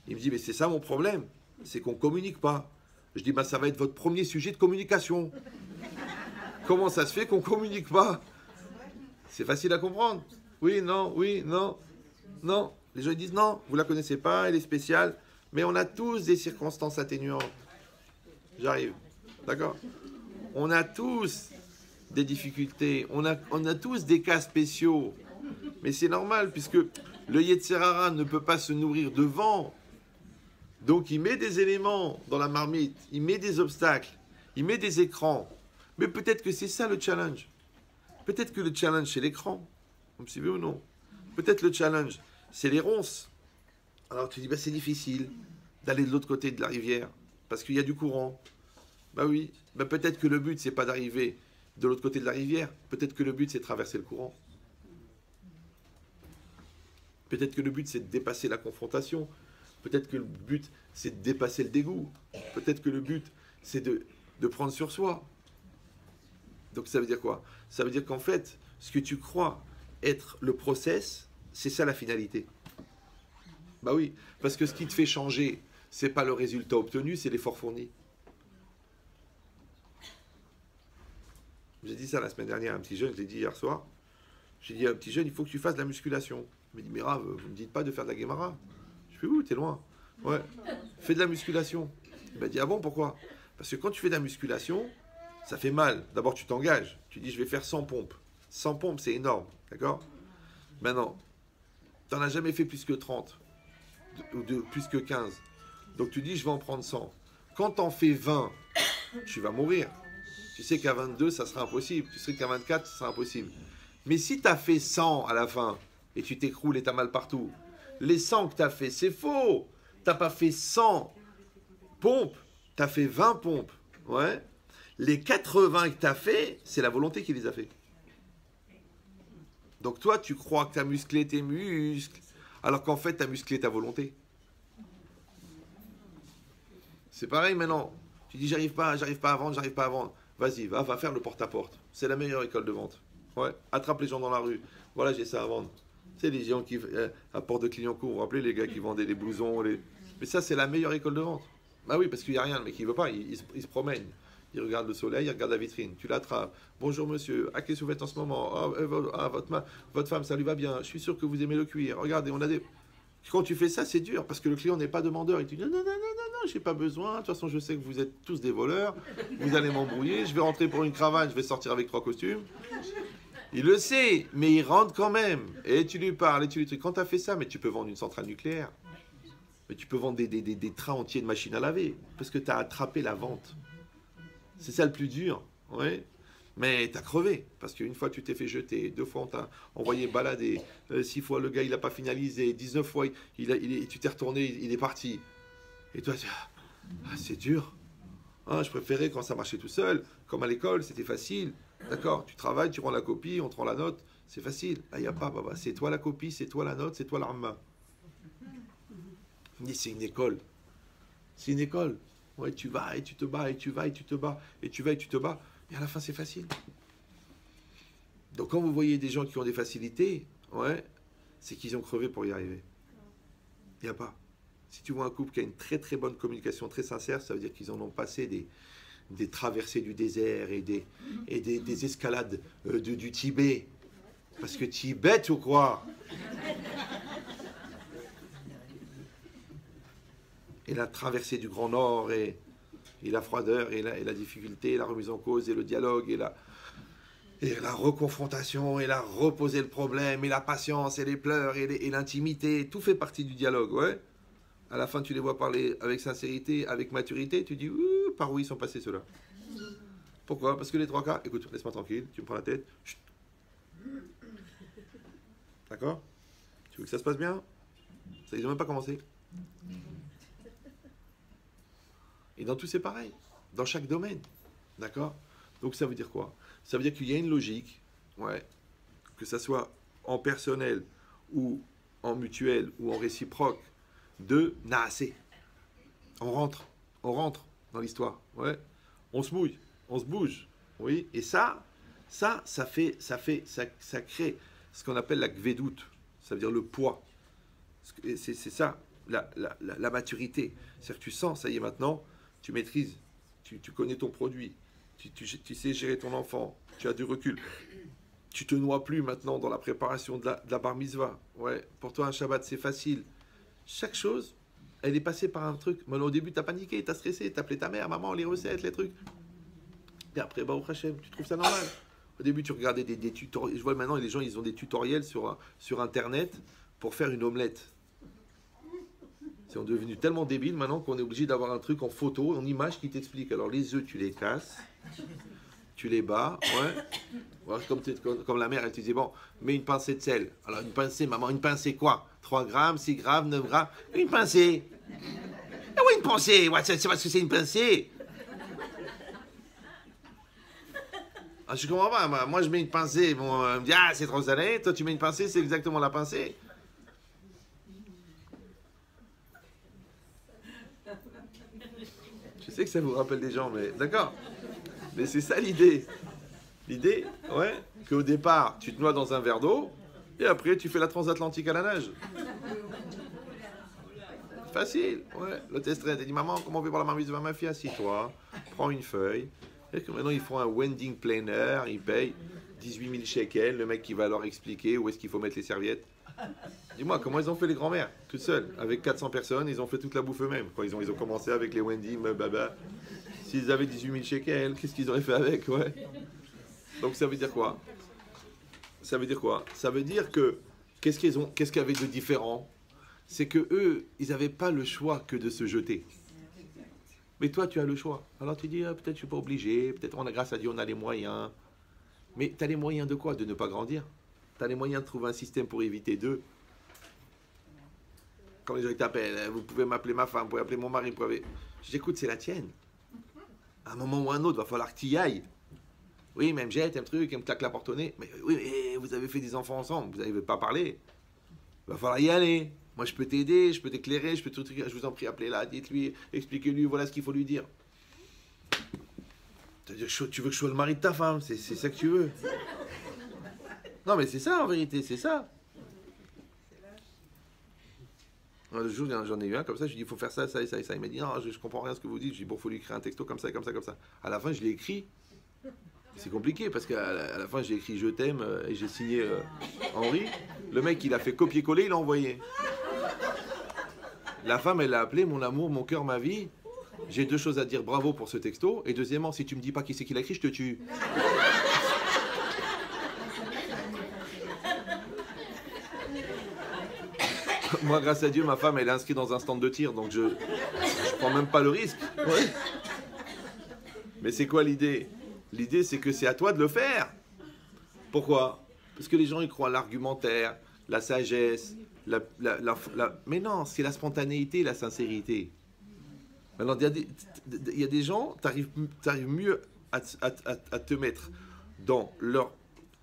S1: Il me dit, mais c'est ça mon problème, c'est qu'on ne communique pas. Je dis, bah, ça va être votre premier sujet de communication. Comment ça se fait qu'on ne communique pas? C'est facile à comprendre. Oui, non, non. Les gens ils disent, non, vous ne la connaissez pas, elle est spéciale. Mais on a tous des circonstances atténuantes. J'arrive. D'accord? On a tous des difficultés. On a tous des cas spéciaux. Mais c'est normal, puisque le Yetzer Hara ne peut pas se nourrir de vent. Donc il met des éléments dans la marmite, il met des obstacles, il met des écrans. Mais peut-être que c'est ça le challenge. Peut-être que le challenge c'est l'écran. Vous me suivez ou non? Peut-être le challenge c'est les ronces. Alors tu dis, bah, c'est difficile d'aller de l'autre côté de la rivière, parce qu'il y a du courant. Bah oui, bah, peut-être que le but c'est pas d'arriver de l'autre côté de la rivière, peut-être que le but c'est de traverser le courant. Peut-être que le but c'est de dépasser la confrontation. Peut-être que le but, c'est de dépasser le dégoût. Peut-être que le but, c'est de prendre sur soi. Donc ça veut dire quoi? Ça veut dire qu'en fait, ce que tu crois être le process, c'est ça la finalité. Bah oui, parce que ce qui te fait changer, c'est pas le résultat obtenu, c'est l'effort fourni. J'ai dit ça la semaine dernière à un petit jeune, je l'ai dit hier soir. J'ai dit à un petit jeune, il faut que tu fasses de la musculation. Il m'a dit, mais Rav, vous ne me dites pas de faire de la Guémara. Je fais, où, t'es loin. Ouais, fais de la musculation. Il m'a dit, ah bon, pourquoi? Parce que quand tu fais de la musculation, ça fait mal. D'abord, tu t'engages. Tu dis, je vais faire 100 pompes. 100 pompes, c'est énorme. D'accord? Maintenant, tu n'en as jamais fait plus que 30. Ou plus que 15. Donc, tu dis, je vais en prendre 100. Quand tu en fais 20, tu vas mourir. Tu sais qu'à 22, ça sera impossible. Tu sais qu'à 24, ça sera impossible. Mais si tu as fait 100 à la fin, et tu t'écroules et tu as mal partout, les 100 que tu as fait, c'est faux. Tu n'as pas fait 100 pompes, tu as fait 20 pompes. Ouais. Les 80 que tu as fait, c'est la volonté qui les a fait. Donc toi, tu crois que tu as musclé tes muscles, alors qu'en fait, tu as musclé ta volonté. C'est pareil maintenant. Tu dis, j'arrive pas à vendre. Vas-y, va faire le porte-à-porte. C'est la meilleure école de vente. Ouais. Attrape les gens dans la rue. Voilà, j'ai ça à vendre. C'est les gens qui, à Porte de Clignancourt, vous vous rappelez, les gars qui vendaient les blousons. Mais ça, c'est la meilleure école de vente. Bah oui, parce qu'il n'y a rien, le mec, il veut pas, il se promène. Il regarde le soleil, il regarde la vitrine. Tu l'attrapes. Bonjour monsieur, qu'est-ce que vous faites en ce moment? Votre femme, ça lui va bien. Je suis sûr que vous aimez le cuir. Regardez, on a des... Quand tu fais ça, c'est dur, parce que le client n'est pas demandeur. Il te dit, non, j'ai pas besoin. De toute façon, je sais que vous êtes tous des voleurs. Vous allez m'embrouiller. Je vais rentrer pour une cravate, je vais sortir avec 3 costumes. Il le sait, mais il rentre quand même. Et tu lui parles, et tu lui dis, quand tu as fait ça, mais tu peux vendre une centrale nucléaire. Mais tu peux vendre des trains entiers de machines à laver. Parce que tu as attrapé la vente. C'est ça le plus dur. Ouais. Mais tu as crevé. Parce qu'une fois, tu t'es fait jeter. 2 fois, on t'a envoyé balader. 6 fois, le gars, il n'a pas finalisé. 19 fois, tu t'es retourné, il est parti. Et toi, c'est dur. Je préférais quand ça marchait tout seul. Comme à l'école, c'était facile. D'accord, tu travailles, tu rends la copie, on te rend la note, c'est facile. Là, il n'y a pas, baba. C'est toi la copie, c'est toi la note, c'est toi l'arma. C'est une école. C'est une école. Ouais, tu vas et tu te bats, et tu vas et tu te bats, et tu vas et tu te bats. Et à la fin, c'est facile. Donc, quand vous voyez des gens qui ont des facilités, ouais, c'est qu'ils ont crevé pour y arriver. Il n'y a pas. Si tu vois un couple qui a une très très bonne communication, très sincère, ça veut dire qu'ils en ont passé des traversées du désert et des escalades du Tibet. Parce que Tibet ou quoi? Et la traversée du Grand Nord et la froideur et la difficulté, et la remise en cause et le dialogue et la reconfrontation et la reposer le problème et la patience et les pleurs et l'intimité, tout fait partie du dialogue, ouais. À la fin, tu les vois parler avec sincérité, avec maturité, tu dis, par où ils sont passés ceux-là? Pourquoi? Parce que les 3 cas, écoute, laisse-moi tranquille, tu me prends la tête. Chut. D'accord? Tu veux que ça se passe bien? Ça, ils n'ont même pas commencé. Et dans tout, c'est pareil. Dans chaque domaine. D'accord? Donc ça veut dire quoi? Ça veut dire qu'il y a une logique, ouais, que ça soit en personnel ou en mutuel ou en réciproque, de naasser. On rentre dans l'histoire, ouais. On se mouille, on se bouge, oui. Et ça crée ce qu'on appelle la gvédoute, ça veut dire le poids. C'est ça, la maturité. C'est-à-dire que tu sens, ça y est, maintenant, tu maîtrises, tu connais ton produit, tu sais gérer ton enfant, tu as du recul. Tu te noies plus maintenant dans la préparation de la bar mitzvah. Ouais, pour toi, un Shabbat, c'est facile. Chaque chose, elle est passée par un truc. Maintenant, au début, tu as paniqué, tu as stressé, tu as appelé ta mère, maman, les recettes, les trucs. Et après, Baruch Hashem, tu trouves ça normal. Au début, tu regardais des tutoriels. Je vois maintenant, les gens, ils ont des tutoriels sur Internet pour faire une omelette. C'est devenu tellement débile maintenant qu'on est obligé d'avoir un truc en photo, en image qui t'explique. Alors, les œufs, tu les casses, tu les bats, ouais. Ouais, comme la mère, elle te disait, bon, mets une pincée de sel. Alors, une pincée, maman, une pincée quoi? 3 grammes, 6 grammes, 9 grammes? Une pincée. Ah ouais, une pincée. Ouais, c'est parce que c'est une pincée. Ah, je comprends pas. Moi, je mets une pincée. Bon, elle me dit, ah, c'est trop salé. Toi, tu mets une pincée, c'est exactement la pincée. Je sais que ça vous rappelle des gens, mais d'accord. Mais c'est ça l'idée. L'idée, ouais, qu'au départ, tu te noies dans un verre d'eau, et après, tu fais la transatlantique à la nage. Facile, ouais. L'hôtesse elle dit, maman, comment on fait pour la marmite de ma fille? Assis-toi, prends une feuille. Et que maintenant, ils font un wedding planner, ils payent 18 000 shekels, le mec qui va leur expliquer où est-ce qu'il faut mettre les serviettes. Dis-moi, comment ils ont fait les grands-mères, toutes seules, avec 400 personnes, ils ont fait toute la bouffe eux-mêmes. Ils ont commencé avec les Wendy, baba. S'ils avaient 18 000 shekels, qu'est-ce qu'ils auraient fait avec, ouais. Donc ça veut dire quoi? Ça veut dire quoi? Ça veut dire que, qu'est-ce qu'il y avait de différent? C'est que eux, ils n'avaient pas le choix que de se jeter. Mais toi, tu as le choix. Alors tu dis, ah, peut-être je ne suis pas obligé, peut-être grâce à Dieu, on a les moyens. Mais tu as les moyens de quoi? De ne pas grandir. Tu as les moyens de trouver un système pour éviter d'eux. Quand les gens t'appellent, vous pouvez m'appeler ma femme, vous pouvez appeler mon mari, vous pouvez... J'écoute, c'est la tienne. À un moment ou à un autre, il va falloir que tu y ailles. Oui, mais elle me jette un truc, elle me claque la porte au nez. Mais oui, mais vous avez fait des enfants ensemble, vous n'avez pas parlé. Il va falloir y aller. Moi, je peux t'aider, je peux t'éclairer, je peux tout. Je vous en prie, appelez là, dites-lui, expliquez-lui, voilà ce qu'il faut lui dire. C'est-à-dire, tu veux que je sois le mari de ta femme, c'est ça que tu veux. Non, mais c'est ça en vérité, c'est ça. Le jour, j'en ai eu un comme ça, je lui ai dit, il faut faire ça, ça et ça et ça. Il m'a dit, non, je comprends rien à ce que vous dites. Je lui ai dit, bon, il faut lui écrire un texto comme ça, comme ça, comme ça. À la fin, je l'ai écrit. C'est compliqué parce qu'à la fin, j'ai écrit je t'aime et j'ai signé Henri. Le mec, il a fait copier-coller, il l'a envoyé. La femme, elle l'a appelé mon amour, mon cœur, ma vie. J'ai 2 choses à dire, bravo pour ce texto. Et deuxièmement, si tu me dis pas qui c'est qui l'a écrit, je te tue. Moi, grâce à Dieu, ma femme, elle est inscrite dans un stand de tir, donc je prends même pas le risque. Ouais. Mais c'est quoi l'idée? L'idée, c'est que c'est à toi de le faire. Pourquoi? Parce que les gens, ils croient à l'argumentaire, la sagesse, mais non, c'est la spontanéité, la sincérité. Maintenant, il y a des gens, tu arrives mieux à te mettre dans leur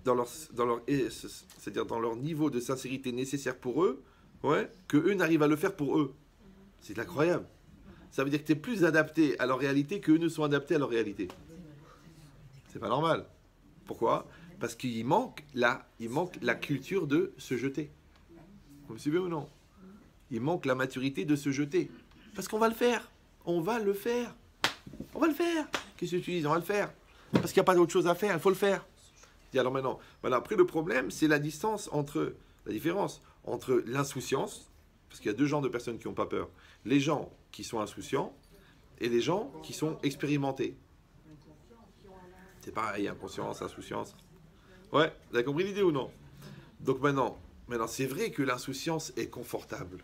S1: c'est-à-dire dans leur niveau de sincérité nécessaire pour eux, ouais, que eux n'arrivent à le faire pour eux. C'est incroyable. Ça veut dire que tu es plus adapté à leur réalité qu'eux ne sont adaptés à leur réalité. C'est pas normal. Pourquoi? Parce qu'il manque la culture de se jeter. Vous me suivez ou non? Il manque la maturité de se jeter. Parce qu'on va le faire. On va le faire. On va le faire. Qu'est-ce que tu dis? On va le faire. Parce qu'il n'y a pas d'autre chose à faire. Il faut le faire. Et alors maintenant, voilà, après le problème, c'est la différence entre l'insouciance, parce qu'il y a 2 genres de personnes qui n'ont pas peur. Les gens qui sont insouciants et les gens qui sont expérimentés. C'est pareil, inconscience, insouciance. Ouais, vous avez compris l'idée ou non? Donc maintenant, c'est vrai que l'insouciance est confortable.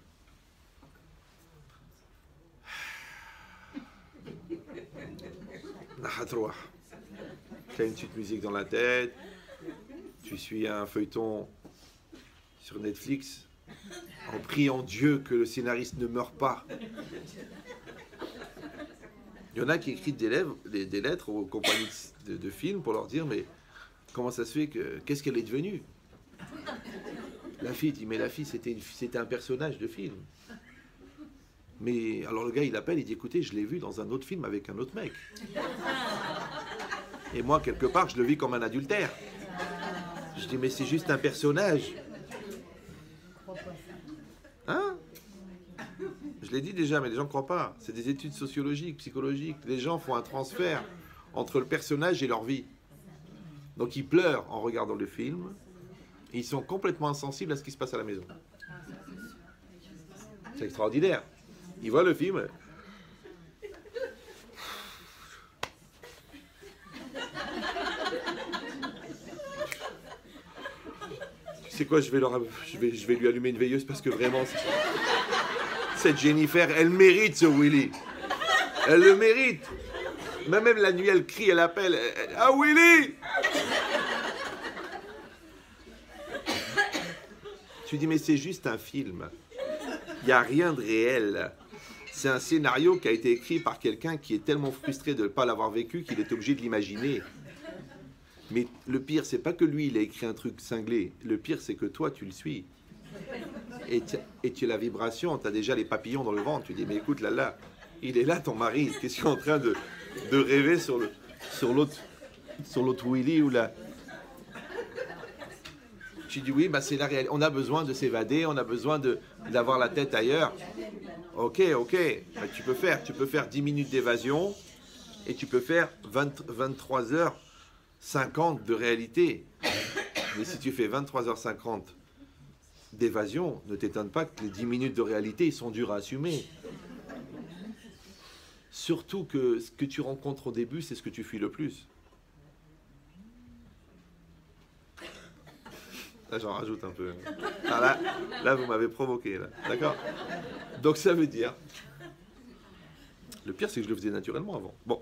S1: Tu as une petite musique dans la tête, tu suis un feuilleton sur Netflix en priant Dieu que le scénariste ne meure pas. Il y en a qui écrivent des lettres aux compagnies de films pour leur dire, mais comment ça se fait qu'est-ce qu'elle est devenue? La fille dit, mais la fille c'était un personnage de film. Mais alors le gars il appelle, il dit, écoutez, je l'ai vu dans un autre film avec un autre mec. Et moi quelque part je le vis comme un adultère. Je dis, mais c'est juste un personnage. Hein? Je l'ai dit déjà, mais les gens ne croient pas. C'est des études sociologiques, psychologiques. Les gens font un transfert entre le personnage et leur vie. Donc ils pleurent en regardant le film. Et ils sont complètement insensibles à ce qui se passe à la maison. C'est extraordinaire. Ils voient le film. Tu sais quoi, je vais lui allumer une veilleuse parce que vraiment, cette Jennifer, elle mérite ce Willy. Elle le mérite. Même la nuit, elle crie, elle appelle. Ah Willy! Tu dis, mais c'est juste un film. Il n'y a rien de réel. C'est un scénario qui a été écrit par quelqu'un qui est tellement frustré de ne pas l'avoir vécu qu'il est obligé de l'imaginer. Mais le pire, c'est pas que lui, il a écrit un truc cinglé. Le pire, c'est que toi, tu le suis. Et tu as la vibration, tu as déjà les papillons dans le ventre. Tu dis, mais écoute, là, il est là, ton mari. Qu'est-ce qu'il est en train de rêver sur l'autre Willy ou là? Tu dis, oui, bah c'est la réalité. On a besoin de s'évader, on a besoin d'avoir la tête ailleurs. Ok. Bah, tu peux faire 10 minutes d'évasion et tu peux faire 23h50 de réalité. Mais si tu fais 23h50 d'évasion, ne t'étonne pas que les 10 minutes de réalité, ils sont durs à assumer. Surtout que ce que tu rencontres au début, c'est ce que tu fuis le plus. Là, j'en rajoute un peu. Ah, là, vous m'avez provoqué, là. D'accord? Donc, ça veut dire... Le pire, c'est que je le faisais naturellement avant. Bon.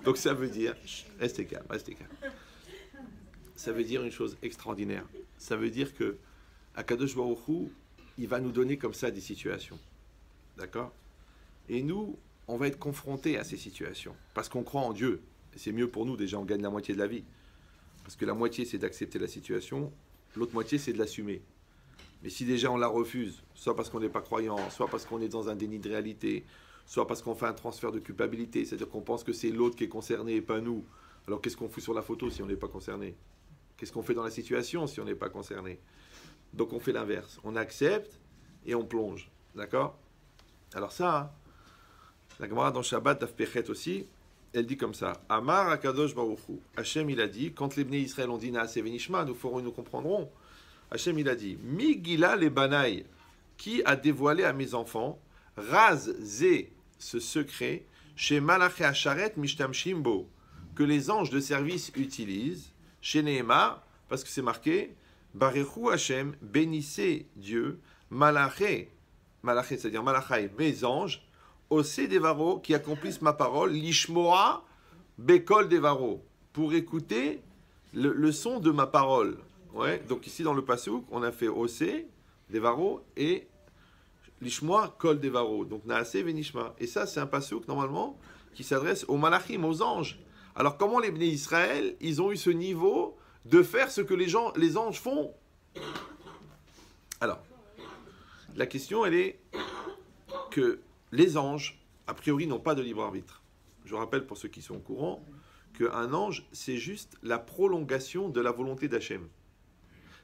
S1: Donc ça veut dire... Restez calme. Ça veut dire une chose extraordinaire. Ça veut dire que Akadosh Baruch Hu, il va nous donner comme ça des situations. D'accord? Et nous, on va être confrontés à ces situations. Parce qu'on croit en Dieu. Et c'est mieux pour nous, déjà, on gagne la moitié de la vie. Parce que la moitié, c'est d'accepter la situation, l'autre moitié, c'est de l'assumer. Mais si déjà on la refuse, soit parce qu'on n'est pas croyant, soit parce qu'on est dans un déni de réalité, soit parce qu'on fait un transfert de culpabilité, c'est-à-dire qu'on pense que c'est l'autre qui est concerné et pas nous, alors qu'est-ce qu'on fout sur la photo si on n'est pas concerné? Qu'est-ce qu'on fait dans la situation si on n'est pas concerné? Donc on fait l'inverse. On accepte et on plonge. D'accord? Alors ça, la Gemara dans Shabbat, Daf Pechet aussi, elle dit comme ça, Amar Akadosh Baruch Hu. Hachem il a dit, quand les Bnei Israël ont dit Naaseh Venishma, nous ferons et nous comprendrons. Hachem il a dit, Mi Gila le Banaï, qui a dévoilé à mes enfants, Raz Zé, ce secret, chez Malaché Hacharet Mishtam Shimbo, que les anges de service utilisent, chez Nehemar, parce que c'est marqué, Barechu Hachem, bénissez Dieu, Malaché, c'est-à-dire Malachai, mes anges, Osé Devaro, qui accomplissent ma parole, Lishmoa Bekol Devaro, pour écouter le son de ma parole. Ouais, donc ici dans le Passouk, on a fait Osé Devaro et Lishmoa Kol Devaro, donc Naaseh Venishma. Et ça, c'est un Passouk normalement qui s'adresse aux Malachim, aux anges. Alors comment les Bnei Israël, ils ont eu ce niveau de faire ce que les anges font? Alors, la question, elle est que les anges, a priori, n'ont pas de libre arbitre. Je rappelle pour ceux qui sont au courant qu'un ange, c'est juste la prolongation de la volonté d'Hachem.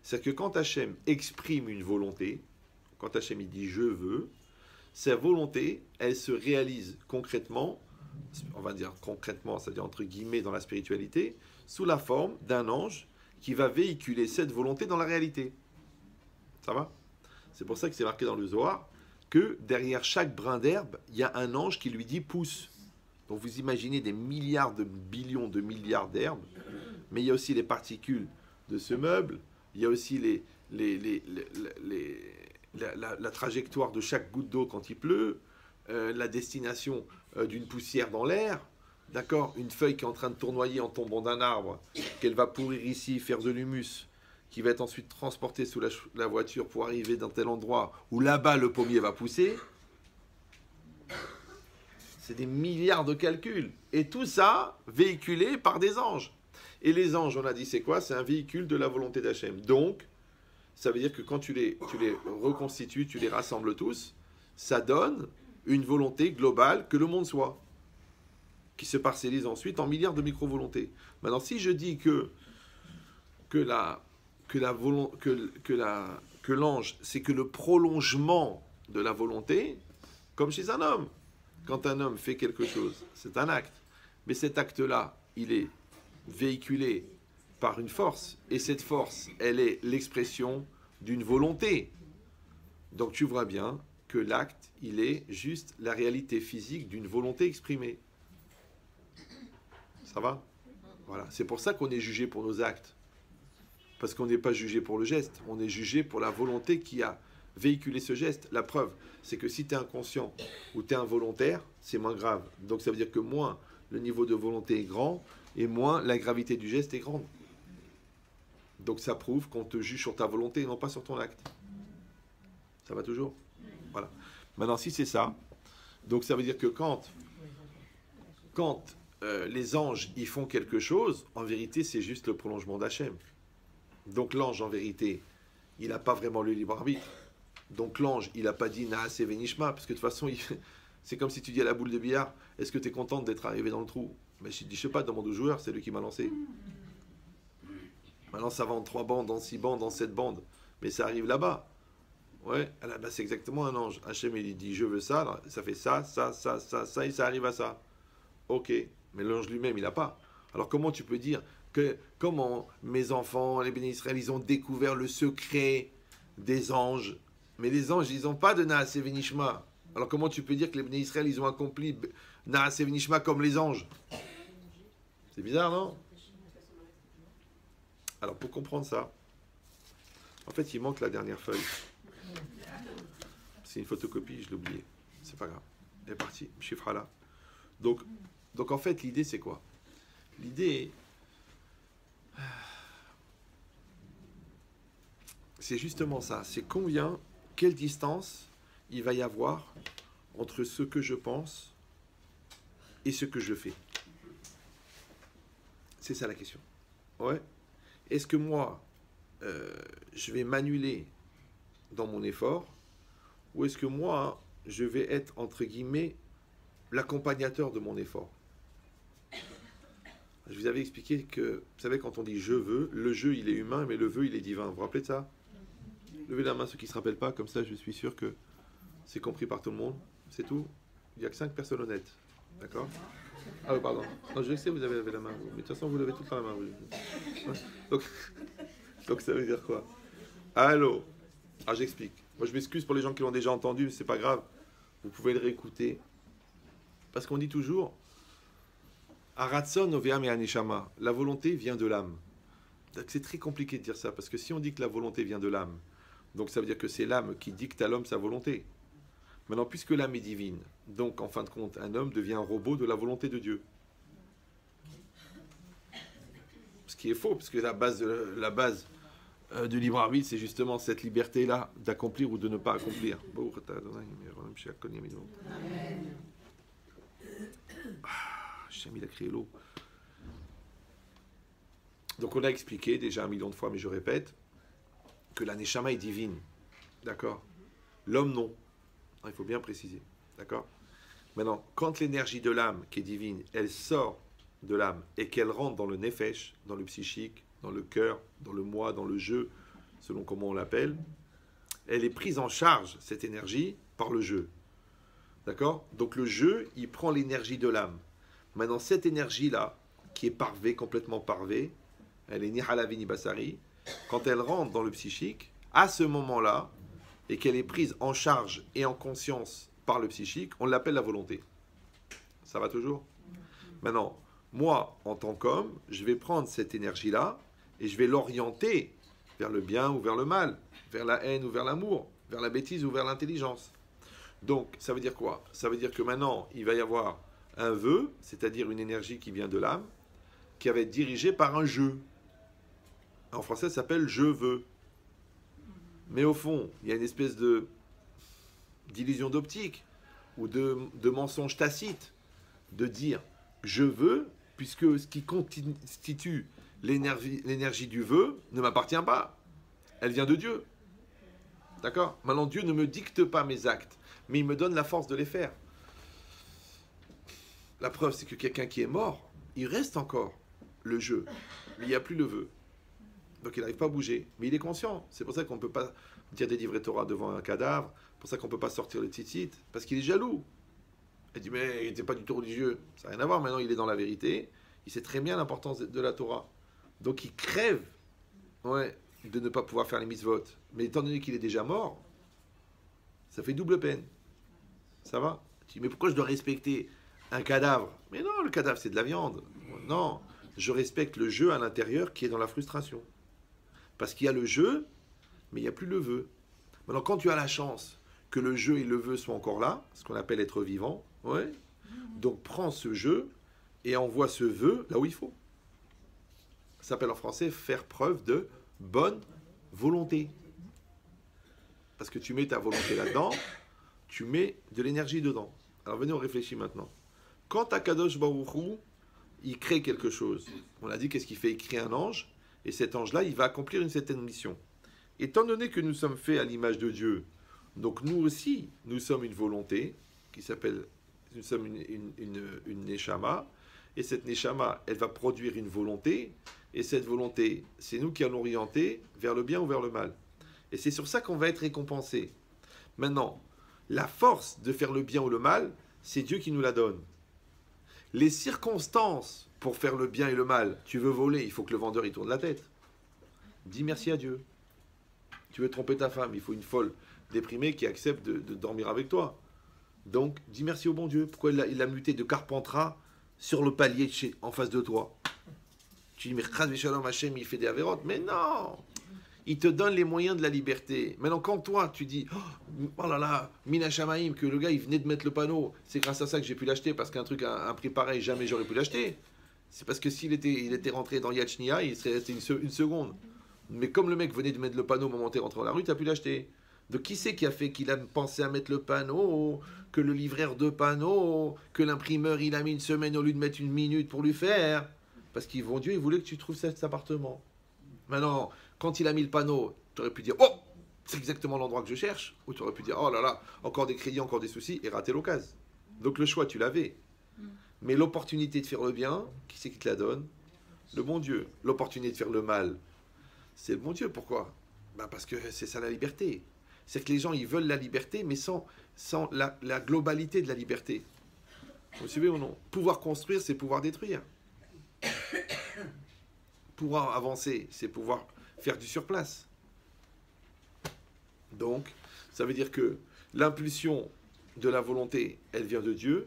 S1: C'est-à-dire que quand Hachem exprime une volonté, quand Hachem il dit « je veux », sa volonté, elle se réalise concrètement, on va dire concrètement, c'est-à-dire entre guillemets dans la spiritualité, sous la forme d'un ange qui va véhiculer cette volonté dans la réalité. Ça va? C'est pour ça que c'est marqué dans le Zohar que derrière chaque brin d'herbe, il y a un ange qui lui dit « pousse ». Donc vous imaginez des milliards de billions de milliards d'herbes, mais il y a aussi les particules de ce meuble, il y a aussi la trajectoire de chaque goutte d'eau quand il pleut, la destination d'une poussière dans l'air, d'accord, une feuille qui est en train de tournoyer en tombant d'un arbre, qu'elle va pourrir ici, faire de l'humus, qui va être ensuite transporté sous la voiture pour arriver dans tel endroit où là-bas le pommier va pousser. C'est des milliards de calculs. Et tout ça véhiculé par des anges. Et les anges, on a dit, c'est quoi? C'est un véhicule de la volonté d'Hachem. Donc, ça veut dire que quand tu les reconstitues, tu les rassembles tous, ça donne une volonté globale que le monde soit, qui se parcellise ensuite en milliards de micro-volontés. Maintenant, si je dis que l'ange, c'est que le prolongement de la volonté comme chez un homme. Quand un homme fait quelque chose, c'est un acte. Mais cet acte-là, il est véhiculé par une force. Et cette force, elle est l'expression d'une volonté. Donc tu vois bien que l'acte, il est juste la réalité physique d'une volonté exprimée. Ça va? Voilà. C'est pour ça qu'on est jugé pour nos actes. Parce qu'on n'est pas jugé pour le geste. On est jugé pour la volonté qui a véhiculé ce geste. La preuve, c'est que si tu es inconscient ou tu es involontaire, c'est moins grave. Donc ça veut dire que moins le niveau de volonté est grand et moins la gravité du geste est grande. Donc ça prouve qu'on te juge sur ta volonté et non pas sur ton acte. Ça va toujours? Voilà. Maintenant, si c'est ça, donc ça veut dire que quand les anges ils font quelque chose, en vérité, c'est juste le prolongement d'Hachem. Donc l'ange, en vérité, il n'a pas vraiment le libre arbitre. Donc l'ange, il n'a pas dit Naase Venishma, parce que de toute façon, c'est comme si tu dis à la boule de billard, est-ce que tu es contente d'être arrivé dans le trou? Mais je dis, je sais pas, demande au joueur, c'est lui qui m'a lancé. Maintenant, ça va en 3 bandes, en 6 bandes, en 7 bandes. Mais ça arrive là-bas. Ouais, là-bas, c'est exactement un ange. Hachem, il dit, je veux ça, ça fait ça, ça, ça, ça, ça, et ça arrive à ça. Ok, mais l'ange lui-même, il n'a pas. Alors comment tu peux dire que, comment mes enfants, les bénis Israël, ils ont découvert le secret des anges? Mais les anges, ils n'ont pas de Naase Venishma. Alors comment tu peux dire que les bénis Israël, ils ont accompli Naase Venishma comme les anges? C'est bizarre, non? Alors pour comprendre ça, en fait, il manque la dernière feuille. C'est une photocopie, je l'ai oublié. C'est pas grave. Elle est partie. Chiffre là. Donc en fait, l'idée, c'est quoi? L'idée, c'est justement ça. C'est quelle distance il va y avoir entre ce que je pense et ce que je fais. C'est ça la question. Ouais. Est-ce que moi, je vais m'annuler dans mon effort, ou est-ce que moi, je vais être, entre guillemets, l'accompagnateur de mon effort? Je vous avais expliqué que, vous savez, quand on dit « je veux », le « je », il est humain, mais le « veut », il est divin. Vous vous rappelez de ça? Levez la main ceux qui ne se rappellent pas, comme ça je suis sûr que c'est compris par tout le monde. C'est tout. Il n'y a que 5 personnes honnêtes. D'accord? Ah oui, pardon. Non, je sais que vous avez levé la main. Mais de toute façon, vous levez tout le temps la main. Donc ça veut dire quoi? Allô? Ah, j'explique. Moi, je m'excuse pour les gens qui l'ont déjà entendu, mais c'est pas grave. Vous pouvez le réécouter. Parce qu'on dit toujours Aratson oveam et anishama. La volonté vient de l'âme. C'est très compliqué de dire ça, parce que si on dit que la volonté vient de l'âme, donc ça veut dire que c'est l'âme qui dicte à l'homme sa volonté. Maintenant, puisque l'âme est divine, donc en fin de compte, un homme devient un robot de la volonté de Dieu. Ce qui est faux, parce que la base du libre arbitre, c'est justement cette liberté-là d'accomplir ou de ne pas accomplir. Hachem, il a créé l'eau. Donc on a expliqué déjà 1 million de fois, mais je répète, que la Neshama est divine. D'accord? L'homme, non. Il faut bien préciser. D'accord? Maintenant, quand l'énergie de l'âme, qui est divine, elle sort de l'âme et qu'elle rentre dans le nefesh, dans le psychique, dans le cœur, dans le moi, dans le jeu, selon comment on l'appelle, elle est prise en charge, cette énergie, par le jeu. D'accord? Donc le jeu, il prend l'énergie de l'âme. Maintenant, cette énergie-là, qui est parvée, complètement parvée, elle est ni halavi ni basari, quand elle rentre dans le psychique, à ce moment-là, et qu'elle est prise en charge et en conscience par le psychique, on l'appelle la volonté. Ça va toujours? Maintenant, moi, en tant qu'homme, je vais prendre cette énergie-là et je vais l'orienter vers le bien ou vers le mal, vers la haine ou vers l'amour, vers la bêtise ou vers l'intelligence. Donc, ça veut dire quoi? Ça veut dire que maintenant, il va y avoir un vœu, c'est-à-dire une énergie qui vient de l'âme, qui va être dirigée par un jeu. En français, ça s'appelle « je veux ». Mais au fond, il y a une espèce d'illusion d'optique ou de mensonge tacite de dire « je veux », puisque ce qui constitue l'énergie du vœu ne m'appartient pas. Elle vient de Dieu. D'accord? Maintenant, Dieu ne me dicte pas mes actes, mais il me donne la force de les faire. La preuve, c'est que quelqu'un qui est mort, il reste encore le jeu, mais il n'y a plus le vœu. Donc il n'arrive pas à bouger, mais il est conscient. C'est pour ça qu'on ne peut pas dire des livrets Torah devant un cadavre, pour ça qu'on ne peut pas sortir le tzitzit, parce qu'il est jaloux. Il dit, mais il n'était pas du tout religieux. Ça n'a rien à voir, maintenant il est dans la vérité. Il sait très bien l'importance de la Torah. Donc il crève de ne pas pouvoir faire les mitzvot. Mais étant donné qu'il est déjà mort, ça fait double peine. Ça va? Tu dis, mais pourquoi je dois respecter un cadavre? Mais non, le cadavre c'est de la viande. Non, je respecte le jeu à l'intérieur qui est dans la frustration. Parce qu'il y a le jeu, mais il n'y a plus le vœu. Maintenant, quand tu as la chance que le jeu et le vœu soient encore là, ce qu'on appelle être vivant, donc prends ce jeu et envoie ce vœu là où il faut. Ça s'appelle en français faire preuve de bonne volonté. Parce que tu mets ta volonté là-dedans, tu mets de l'énergie dedans. Alors venez, on réfléchit maintenant. Quand Akadosh Baruch Hu, il crée quelque chose, on a dit qu'est-ce qu'il fait? Il crée un ange, et cet ange-là, il va accomplir une certaine mission. Étant donné que nous sommes faits à l'image de Dieu, donc nous aussi, nous sommes une volonté, qui s'appelle, nous sommes une neshama, et cette neshama, elle va produire une volonté, et cette volonté, c'est nous qui allons orienter vers le bien ou vers le mal. Et c'est sur ça qu'on va être récompensé. Maintenant, la force de faire le bien ou le mal, c'est Dieu qui nous la donne. Les circonstances pour faire le bien et le mal, tu veux voler, il faut que le vendeur il tourne la tête. Dis merci à Dieu. Tu veux tromper ta femme, il faut une folle déprimée qui accepte de dormir avec toi. Donc, dis merci au bon Dieu. Pourquoi il l'a muté de Carpentras sur le palier en face de toi? Tu dis, mais Chas v'Shalom Hashem, il fait des avérotes. Mais non! Il te donne les moyens de la liberté. Maintenant, quand toi, tu dis, oh là là, Mina Shamaim, que le gars, il venait de mettre le panneau, c'est grâce à ça que j'ai pu l'acheter, parce qu'un truc à un prix pareil, jamais j'aurais pu l'acheter. C'est parce que s'il était rentré dans Yad Shnia, il serait resté une seconde. Mais comme le mec venait de mettre le panneau au moment où tu es rentré dans la rue, tu as pu l'acheter. Donc qui c'est qui a fait qu'il a pensé à mettre le panneau, que le livreur de panneau, que l'imprimeur, il a mis une semaine au lieu de mettre une minute pour lui faire? Parce qu'ils vont Dieu, il voulait que tu trouves cet appartement. Maintenant, quand il a mis le panneau, tu aurais pu dire, oh, c'est exactement l'endroit que je cherche. Ou tu aurais pu dire, oh là là, encore des crédits, encore des soucis, et rater l'occasion. Donc le choix, tu l'avais. Mais l'opportunité de faire le bien, qui c'est qui te la donne? Le bon Dieu. L'opportunité de faire le mal, c'est le bon Dieu. Pourquoi? Parce que c'est ça la liberté. C'est que les gens, ils veulent la liberté, mais sans la globalité de la liberté. Vous suivez ou non? Pouvoir construire, c'est pouvoir détruire. Pouvoir avancer, c'est pouvoir faire du surplace. Donc, ça veut dire que l'impulsion de la volonté, elle vient de Dieu.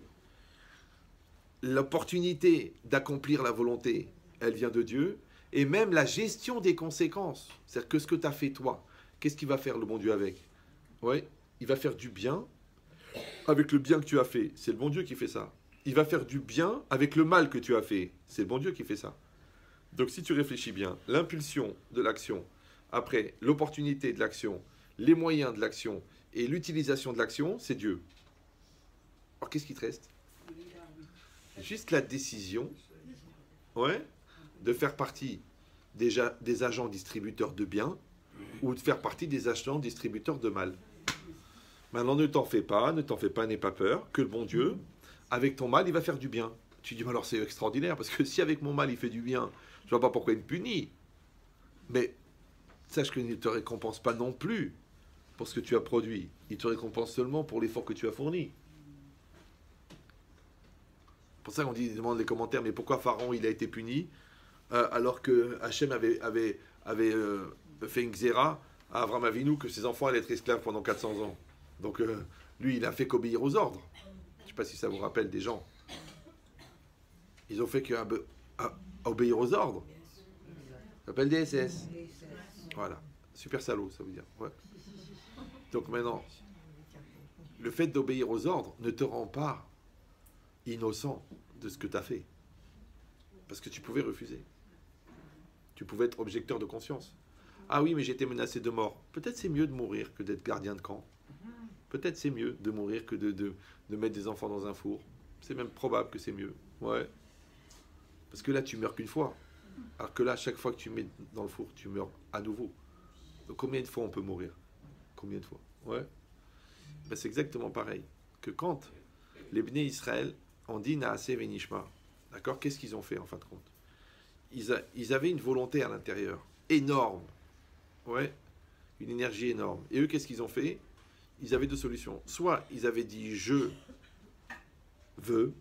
S1: L'opportunité d'accomplir la volonté, elle vient de Dieu. Et même la gestion des conséquences. C'est-à-dire que ce que tu as fait toi, qu'est-ce qu'il va faire le bon Dieu avec? Il va faire du bien avec le bien que tu as fait. C'est le bon Dieu qui fait ça. Il va faire du bien avec le mal que tu as fait. C'est le bon Dieu qui fait ça. Donc si tu réfléchis bien, l'impulsion de l'action, après l'opportunité de l'action, les moyens de l'action et l'utilisation de l'action, c'est Dieu. Alors qu'est-ce qui te reste? Juste la décision, de faire partie déjà des agents distributeurs de biens ou de faire partie des agents distributeurs de mal. Maintenant, ne t'en fais pas, n'aie pas peur, que le bon Dieu, avec ton mal, il va faire du bien. Tu dis, mais alors c'est extraordinaire, parce que si avec mon mal, il fait du bien, je ne vois pas pourquoi il me punit. Mais sache qu'il ne te récompense pas non plus pour ce que tu as produit. Il te récompense seulement pour l'effort que tu as fourni. C'est pour ça qu'on demande les commentaires, mais pourquoi Pharaon, il a été puni alors que Hachem avait fait une xéra à Avraham Avinu que ses enfants allaient être esclaves pendant 400 ans. Donc lui, il a fait qu'obéir aux ordres. Je ne sais pas si ça vous rappelle des gens. Ils ont fait qu'obéir aux ordres. Ça s'appelle des SS. Voilà. Super salaud, ça veut dire. Ouais. Donc maintenant, le fait d'obéir aux ordres ne te rend pas innocent de ce que tu as fait. Parce que tu pouvais refuser. Tu pouvais être objecteur de conscience. Ah oui, mais j'étais menacé de mort. Peut-être c'est mieux de mourir que d'être gardien de camp. Peut-être c'est mieux de mourir que de mettre des enfants dans un four. C'est même probable que c'est mieux. Ouais. Parce que là, tu meurs qu'une fois. Alors que là, chaque fois que tu mets dans le four, tu meurs à nouveau. Donc combien de fois on peut mourir? Combien de fois? Ouais. Ben, c'est exactement pareil. Que quand les Bnei Israël ont dit Naaseh Venishma, d'accord? Qu'est-ce qu'ils ont fait en fin de compte? Ils avaient une volonté à l'intérieur, énorme. Ouais. Une énergie énorme. Et eux, qu'est-ce qu'ils ont fait? ils avaient deux solutions. Soit ils avaient dit je veux,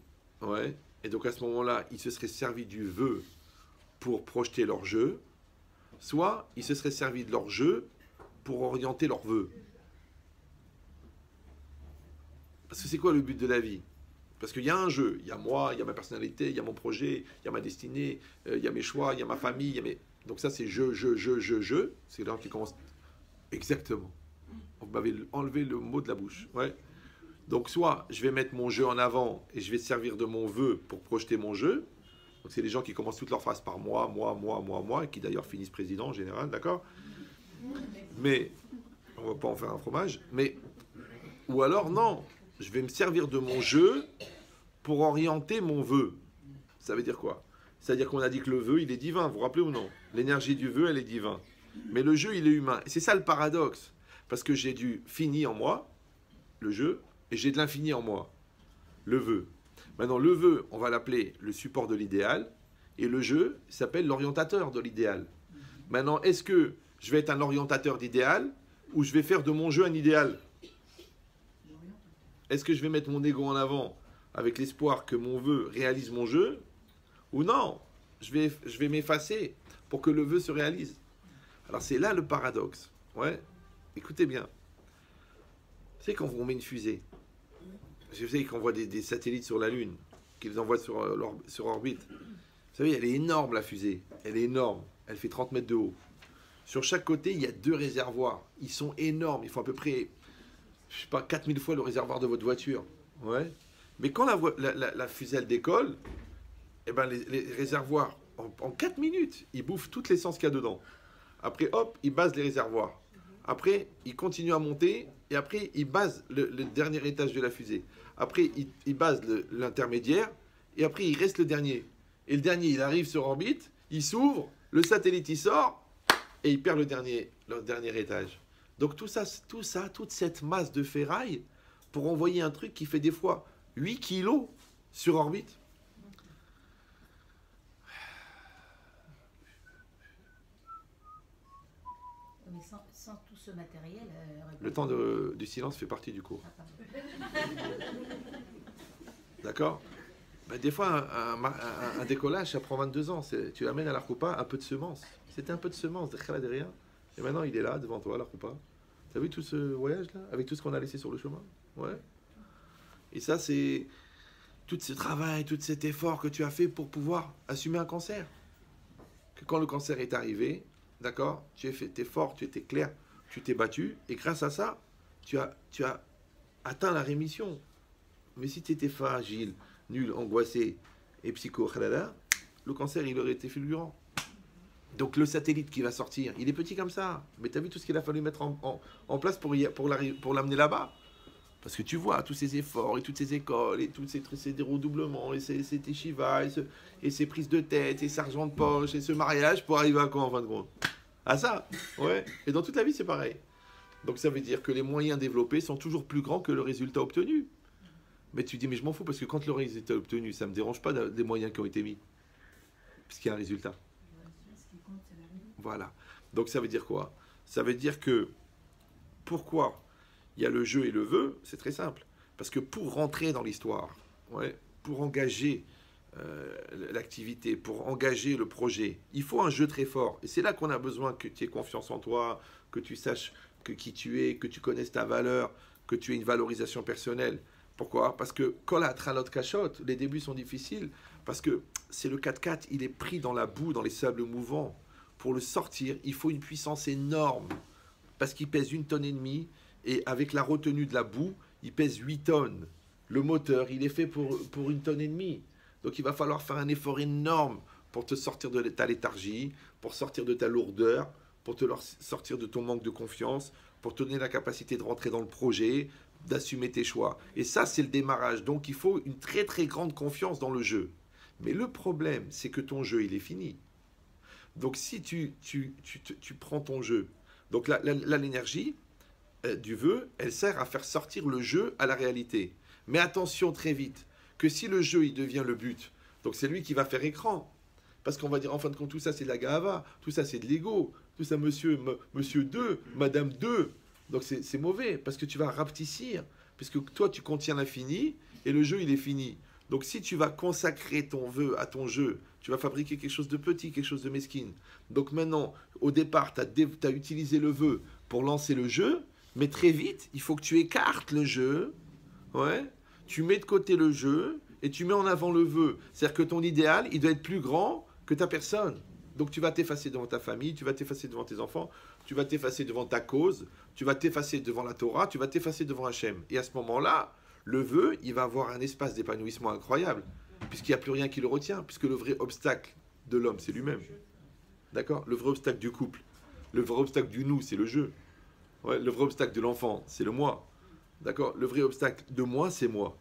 S1: ouais, et donc à ce moment-là, ils se seraient servis du vœu pour projeter leur jeu, soit ils se seraient servis de leur jeu pour orienter leur vœu. Parce que c'est quoi le but de la vie? Parce qu'il y a un jeu, il y a moi, il y a ma personnalité, il y a mon projet, il y a ma destinée, il y a mes choix, il y a ma famille, il y a mes... Donc ça c'est je. C'est là qui commence exactement. On m'avait enlevé le mot de la bouche. Ouais. Donc soit je vais mettre mon jeu en avant et je vais servir de mon vœu pour projeter mon jeu. Donc c'est les gens qui commencent toutes leurs phrases par moi, et qui d'ailleurs finissent président en général, d'accord? Mais on va pas en faire un fromage. Mais ou alors non, je vais me servir de mon jeu pour orienter mon vœu. Ça veut dire quoi? C'est-à-dire qu'on a dit que le vœu, il est divin, vous vous rappelez ou non? L'énergie du vœu, elle est divine. Mais le jeu, il est humain. Et c'est ça le paradoxe. Parce que j'ai du fini en moi, le jeu, et j'ai de l'infini en moi, le vœu. Maintenant, le vœu, on va l'appeler le support de l'idéal, et le jeu s'appelle l'orientateur de l'idéal. Maintenant, est-ce que je vais être un orientateur d'idéal, ou je vais faire de mon jeu un idéal? Est-ce que je vais mettre mon ego en avant avec l'espoir que mon vœu réalise mon jeu? Ou non, je vais m'effacer pour que le vœu se réalise. Alors c'est là le paradoxe. Ouais, écoutez bien. Vous savez quand on met une fusée, vous savez qu'on voit des satellites sur la Lune, qu'ils envoient sur orbite. Vous savez, elle est énorme la fusée. Elle est énorme. Elle fait 30 mètres de haut. Sur chaque côté, il y a 2 réservoirs. Ils sont énormes. Ils font à peu près, je sais pas, 4000 fois le réservoir de votre voiture. Ouais. Mais quand la fusée elle décolle, eh ben les réservoirs, en 4 minutes, ils bouffent toute l'essence qu'il y a dedans. Après, hop, ils basent les réservoirs. Après, ils continuent à monter. Et après, ils basent le dernier étage de la fusée. Après, ils basent l'intermédiaire. Et après, il reste le dernier. Et le dernier, il arrive sur orbite. Il s'ouvre. Le satellite, il sort. Et il perd le dernier étage. Donc tout ça, toute cette masse de ferraille pour envoyer un truc qui fait des fois 8 kilos sur orbite.
S2: Mais sans tout ce matériel...
S1: Le temps du silence fait partie du cours. D'accord? Ben, des fois, un décollage, ça prend 22 ans. Tu amènes à la roupa un peu de semences. C'était un peu de semences, derrière. Et maintenant, il est là, devant toi, la roupa. Tu as vu tout ce voyage-là? Avec tout ce qu'on a laissé sur le chemin? Ouais. Et ça, c'est tout ce travail, tout cet effort que tu as fait pour pouvoir assumer un cancer. Que quand le cancer est arrivé, d'accord, tu es fort, tu étais clair, tu t'es battu, et grâce à ça, tu as atteint la rémission. Mais si tu étais fragile, nul, angoissé et le cancer, il aurait été fulgurant. Donc le satellite qui va sortir, il est petit comme ça. Mais tu as vu tout ce qu'il a fallu mettre en place pour l'amener là-bas? Parce que tu vois tous ces efforts et toutes ces écoles et tous ces redoublements et ces yeshivas et ces prises de tête et ces argent de poche et ce mariage pour arriver à quoi en fin de compte? À ça, ouais. Et dans toute la vie, c'est pareil. Donc ça veut dire que les moyens développés sont toujours plus grands que le résultat obtenu. Mais tu dis, mais je m'en fous parce que quand le résultat est obtenu, ça ne me dérange pas des moyens qui ont été mis. Puisqu'il y a un résultat. Voilà. Donc ça veut dire quoi? Ça veut dire que pourquoi il y a le jeu et le vœu, c'est très simple. Parce que pour rentrer dans l'histoire, ouais, pour engager l'activité, pour engager le projet, il faut un jeu très fort. Et c'est là qu'on a besoin que tu aies confiance en toi, que tu saches qui tu es, que tu connaisses ta valeur, que tu aies une valorisation personnelle. Pourquoi? Parce que quand la tralot cachotte, les débuts sont difficiles, parce que c'est le 4x4, il est pris dans la boue, dans les sables mouvants. Pour le sortir, il faut une puissance énorme, parce qu'il pèse 1,5 tonnes, et avec la retenue de la boue, il pèse 8 tonnes. Le moteur, il est fait pour 1,5 tonnes. Donc il va falloir faire un effort énorme pour te sortir de ta léthargie, pour sortir de ta lourdeur, pour te sortir de ton manque de confiance, pour te donner la capacité de rentrer dans le projet, d'assumer tes choix. Et ça, c'est le démarrage. Donc il faut une très très grande confiance dans le jeu. Mais le problème, c'est que ton jeu, il est fini. Donc si tu prends ton jeu, donc là l'énergie du vœu, elle sert à faire sortir le jeu à la réalité. Mais attention très vite, que si le jeu il devient le but, donc c'est lui qui va faire écran. Parce qu'on va dire en fin de compte, tout ça c'est de la gava, tout ça c'est de l'ego, tout ça monsieur 2, madame 2. Donc c'est mauvais, parce que tu vas rapetissir, puisque toi tu contiens l'infini, et le jeu il est fini. Donc si tu vas consacrer ton vœu à ton jeu, tu vas fabriquer quelque chose de petit, quelque chose de mesquine. Donc maintenant, au départ, tu as utilisé le vœu pour lancer le jeu, mais très vite, il faut que tu écartes le jeu, ouais, tu mets de côté le jeu, et tu mets en avant le vœu. C'est-à-dire que ton idéal, il doit être plus grand que ta personne. Donc tu vas t'effacer devant ta famille, tu vas t'effacer devant tes enfants, tu vas t'effacer devant ta cause, tu vas t'effacer devant la Torah, tu vas t'effacer devant Hachem. Et à ce moment-là, le vœu, il va avoir un espace d'épanouissement incroyable, puisqu'il n'y a plus rien qui le retient, puisque le vrai obstacle de l'homme, c'est lui-même. D'accord? Le vrai obstacle du couple, le vrai obstacle du nous, c'est le jeu. Ouais, le vrai obstacle de l'enfant, c'est le moi. D'accord? Le vrai obstacle de moi, c'est moi.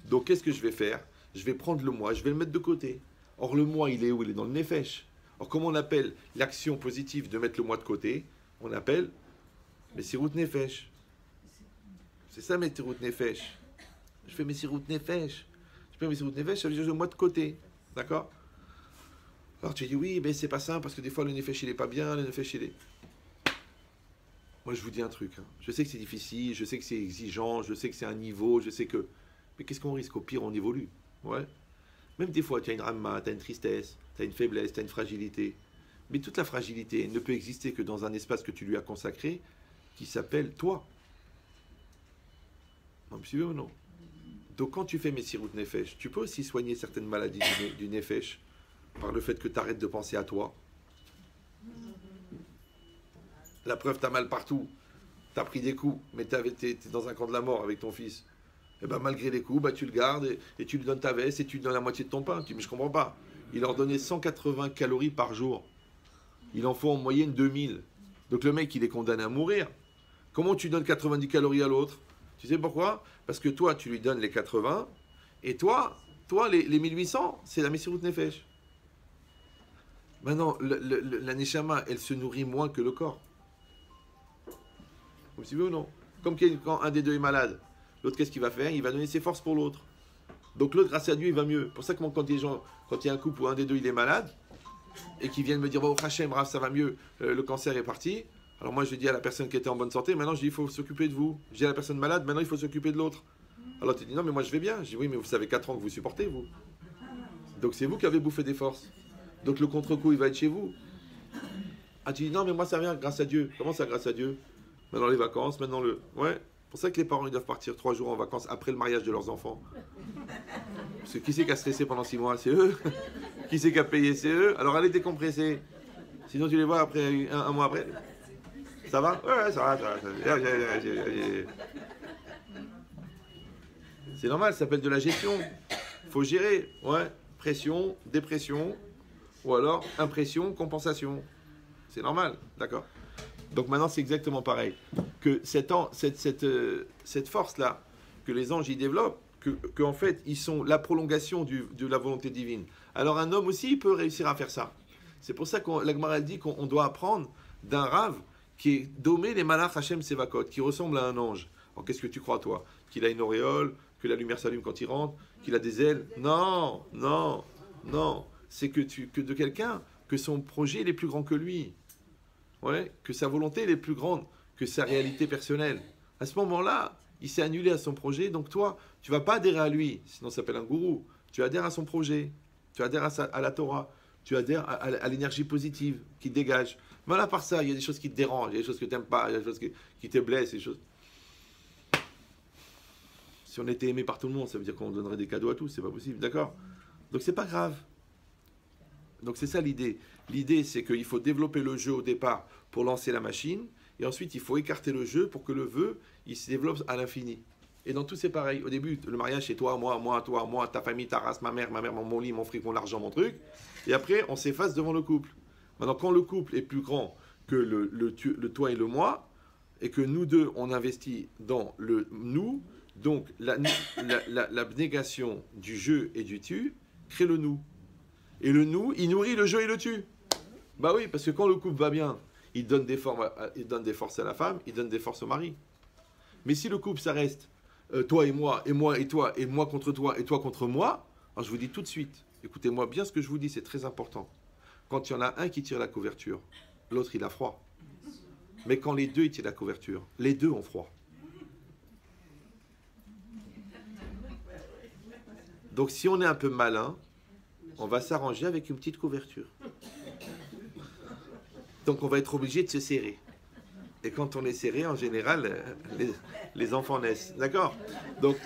S1: Donc qu'est-ce que je vais faire? Je vais prendre le moi, je vais le mettre de côté. Or le moi, il est où? Il est dans le nefesh. Or comment on appelle l'action positive de mettre le moi de côté? On appelle Messirut Nefesh. C'est ça Messirut Nefesh. Je fais Messirut Nefesh. Je fais Messirut Nefesh, ça veut dire le moi de côté. D'accord? Alors tu dis oui, mais c'est pas ça, parce que des fois le Nefesh il est pas bien, le Nefesh il est... Moi je vous dis un truc, hein. Je sais que c'est difficile, je sais que c'est exigeant, je sais que c'est un niveau, je sais que... Mais qu'est-ce qu'on risque? Au pire on évolue. Ouais. Même des fois tu as une ramma, tu as une tristesse, tu as une faiblesse, tu as une fragilité. Mais toute la fragilité ne peut exister que dans un espace que tu lui as consacré, qui s'appelle toi. Vous me suivez ou non? Donc quand tu fais Messirut Nefesh, tu peux aussi soigner certaines maladies du Nefesh par le fait que tu arrêtes de penser à toi. La preuve, tu as mal partout, tu as pris des coups, mais tu es dans un camp de la mort avec ton fils. Et ben malgré les coups, tu le gardes et tu lui donnes ta veste et tu lui donnes la moitié de ton pain. Tu dis, mais je comprends pas. Il leur donnait 180 calories par jour. Il en faut en moyenne 2000. Donc le mec, il est condamné à mourir. Comment tu donnes 90 calories à l'autre? Tu sais pourquoi? Parce que toi, tu lui donnes les 80, et toi les 1800, c'est la Messirut Nefesh. Maintenant, la Neshama, elle se nourrit moins que le corps. Vous me suivez ou non? Comme quand un des deux est malade, l'autre, qu'est-ce qu'il va faire? Il va donner ses forces pour l'autre. Donc l'autre, grâce à Dieu, il va mieux. Pour ça que moi, quand il y a un couple où un des deux, il est malade, et qu'ils viennent me dire, oh, Hachem, Rav, ça va mieux, le cancer est parti. Alors moi, je dis à la personne qui était en bonne santé, maintenant, je dis, il faut s'occuper de vous. Je dis à la personne malade, maintenant, il faut s'occuper de l'autre. Alors tu dis, non, mais moi, je vais bien. Je dis, oui, mais vous savez 4 ans que vous supportez, vous. Donc c'est vous qui avez bouffé des forces. Donc le contre-coup, il va être chez vous. Ah, tu dis, non, mais moi, ça vient grâce à Dieu. Comment ça, grâce à Dieu? Maintenant, les vacances, maintenant le... Ouais, c'est pour ça que les parents, ils doivent partir 3 jours en vacances après le mariage de leurs enfants. Parce que qui c'est qui a stressé pendant 6 mois? C'est eux. Qui c'est qui a payé? C'est eux. Alors allez décompresser. Sinon, tu les vois après un mois après. Ça va? Ouais, ça va. C'est normal, ça s'appelle de la gestion. Il faut gérer. Ouais, pression, dépression, ou alors impression, compensation. C'est normal, d'accord? Donc maintenant, c'est exactement pareil. Que cette force-là, que les anges y développent, que en fait, ils sont la prolongation de la volonté divine. Alors un homme aussi, il peut réussir à faire ça. C'est pour ça que la Gemara dit qu'on doit apprendre d'un rave qui est domé les malach Hachem Sevakot, qui ressemble à un ange. Alors qu'est-ce que tu crois, toi? Qu'il a une auréole, que la lumière s'allume quand il rentre, qu'il a des ailes? Non. C'est que de quelqu'un, que son projet il est plus grand que lui. Ouais, que sa volonté elle est plus grande que sa réalité personnelle. À ce moment-là, il s'est annulé à son projet, donc toi, tu ne vas pas adhérer à lui, sinon ça s'appelle un gourou. Tu adhères à son projet, tu adhères à la Torah, tu adhères à l'énergie positive qui dégage. Mais à part ça, il y a des choses qui te dérangent, il y a des choses que tu n'aimes pas, il y a des choses qui te blessent, des choses... Si on était aimé par tout le monde, ça veut dire qu'on donnerait des cadeaux à tous, c'est pas possible, d'accord? Donc c'est pas grave. Donc c'est ça l'idée. L'idée, c'est qu'il faut développer le jeu au départ pour lancer la machine, et ensuite il faut écarter le jeu pour que le vœu, il se développe à l'infini. Et dans tout, c'est pareil. Au début, le mariage, c'est toi, moi, ta famille, ta race, ma mère, mon lit, mon fric, mon argent, mon truc. Et après, on s'efface devant le couple. Maintenant, quand le couple est plus grand que le toi et le moi, et que nous deux, on investit dans le nous, donc l'abnégation du je et du tu crée le nous. Et le nous, il nourrit le je et le tu. Bah oui, parce que quand le couple va bien, il donne des forces à la femme, il donne des forces au mari. Mais si le couple, ça reste toi et moi et toi, et moi contre toi, et toi contre moi, alors je vous dis tout de suite, écoutez-moi bien ce que je vous dis, c'est très important. Quand il y en a un qui tire la couverture, l'autre il a froid. Mais quand les deux ils tiennent la couverture, les deux ont froid. Donc si on est un peu malin, on va s'arranger avec une petite couverture. Donc on va être obligé de se serrer. Et quand on est serré, en général, les enfants naissent. D'accord? Donc,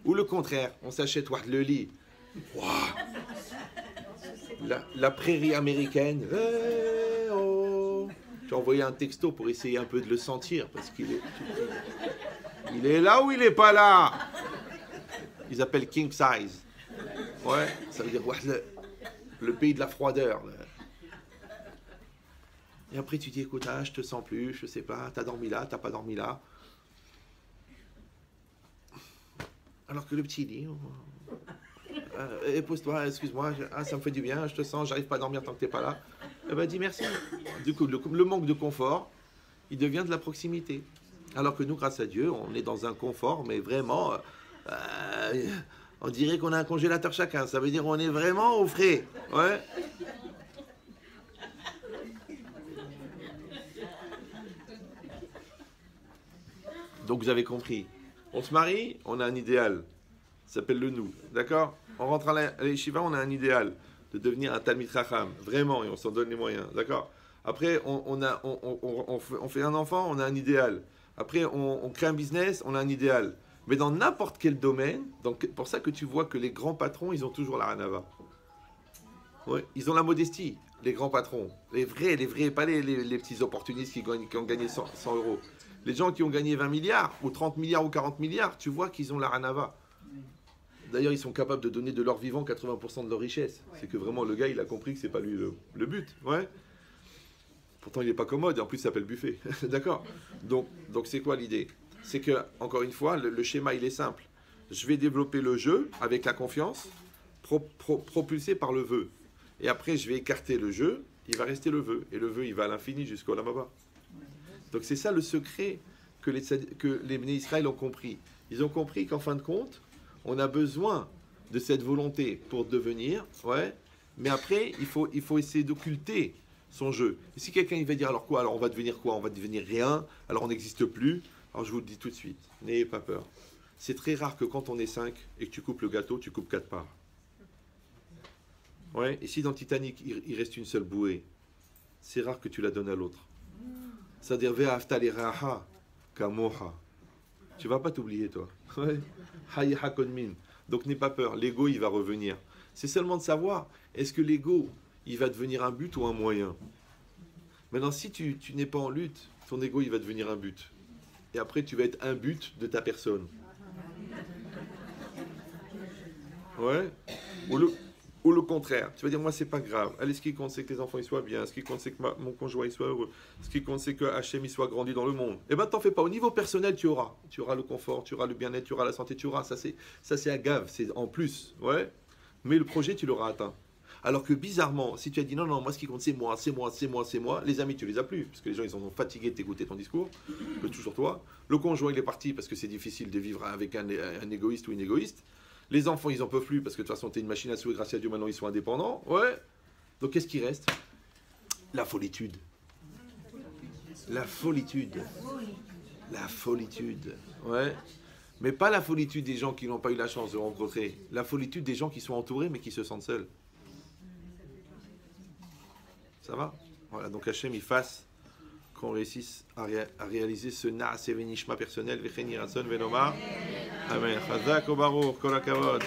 S1: ou le contraire, on s'achète le lit. Wow. La prairie américaine. Eh oh. J'ai envoyé un texto pour essayer un peu de le sentir, parce qu'il est... Il est là ou il n'est pas là? Ils appellent king size. Ouais, ça veut dire le pays de la froideur. Là. Et après tu dis, écoute, je te sens plus, je sais pas, t'as dormi là, t'as pas dormi là. Alors que le petit dit, pose-toi, excuse-moi, ça me fait du bien, je te sens, j'arrive pas à dormir tant que t'es pas là. Eh ben dis merci. Du coup, le manque de confort, il devient de la proximité. Alors que nous, grâce à Dieu, on est dans un confort, mais vraiment, on dirait qu'on a un congélateur chacun. Ça veut dire qu'on est vraiment au frais. Ouais. Donc vous avez compris. On se marie, on a un idéal. Ça s'appelle le nous. D'accord? On rentre à l'Yeshiva, on a un idéal de devenir un Talmid Chacham. Vraiment, et on s'en donne les moyens. D'accord? Après, on fait un enfant, on a un idéal. Après, on crée un business, on a un idéal. Mais dans n'importe quel domaine, donc pour ça que tu vois que les grands patrons, ils ont toujours la hanava. Ouais, ils ont la modestie, les grands patrons. Les vrais, pas les petits opportunistes qui ont gagné 100 euros. Les gens qui ont gagné 20 milliards, ou 30 milliards, ou 40 milliards, tu vois qu'ils ont la hanava. D'ailleurs, ils sont capables de donner de leur vivant 80% de leur richesse. C'est que vraiment, le gars, il a compris que c'est pas lui le but. Ouais. Pourtant, il n'est pas commode, et en plus, il s'appelle buffet. D'accord? Donc c'est quoi l'idée? C'est que, encore une fois, le schéma, il est simple. Je vais développer le jeu avec la confiance, propulsé par le vœu. Et après, je vais écarter le jeu, il va rester le vœu. Et le vœu, il va à l'infini jusqu'au Lamaba. Donc c'est ça le secret que les Bnei Israël ont compris. Ils ont compris qu'en fin de compte, on a besoin de cette volonté pour devenir, ouais, mais après, il faut essayer d'occulter son jeu. Et si quelqu'un il va dire alors quoi? Alors on va devenir quoi? On va devenir rien, alors on n'existe plus. Alors je vous le dis tout de suite, n'ayez pas peur. C'est très rare que quand on est 5 et que tu coupes le gâteau, tu coupes 4 parts. Ouais, et si dans Titanic, il reste une seule bouée, c'est rare que tu la donnes à l'autre. C'est-à-dire, ve'afta l'iraha kamoha. Tu vas pas t'oublier, toi. Ouais. Hayeha konmin. Donc n'aie pas peur, l'ego, il va revenir. C'est seulement de savoir, est-ce que l'ego, il va devenir un but ou un moyen? Maintenant, si tu n'es pas en lutte, ton ego, il va devenir un but. Et après, tu vas être un but de ta personne. Ouais. Ou le contraire. Tu vas dire, moi, c'est pas grave. Allez, ce qui compte, c'est que les enfants ils soient bien. Ce qui compte, c'est que mon conjoint il soit heureux. Ce qui compte, c'est que Hachem il soit grandi dans le monde. Eh ben, t'en fais pas. Au niveau personnel, tu auras. Tu auras le confort, tu auras le bien-être, tu auras la santé, tu auras. Ça, c'est agave. C'est en plus. Ouais. Mais le projet, tu l'auras atteint. Alors que bizarrement, si tu as dit non, moi, ce qui compte, c'est moi, les amis, tu les as plus. Parce que les gens, ils sont fatigués de t'écouter ton discours. Que toujours toi. Le conjoint, il est parti parce que c'est difficile de vivre avec un égoïste ou une égoïste. Les enfants, ils en peuvent plus parce que de toute façon, tu es une machine à souhait, grâce à Dieu, maintenant, ils sont indépendants. Ouais. Donc, qu'est-ce qui reste? La folitude. La folitude. La folitude. Ouais. Mais pas la folitude des gens qui n'ont pas eu la chance de rencontrer. La folitude des gens qui sont entourés mais qui se sentent seuls. Ça va? Voilà. Donc, Hachem, il fasse qu'on réussisse à réaliser ce Naaseh Venishma personnel. Vecheni Ratson Venomar. Amen. Chazak Obaruch. Kol hakavod.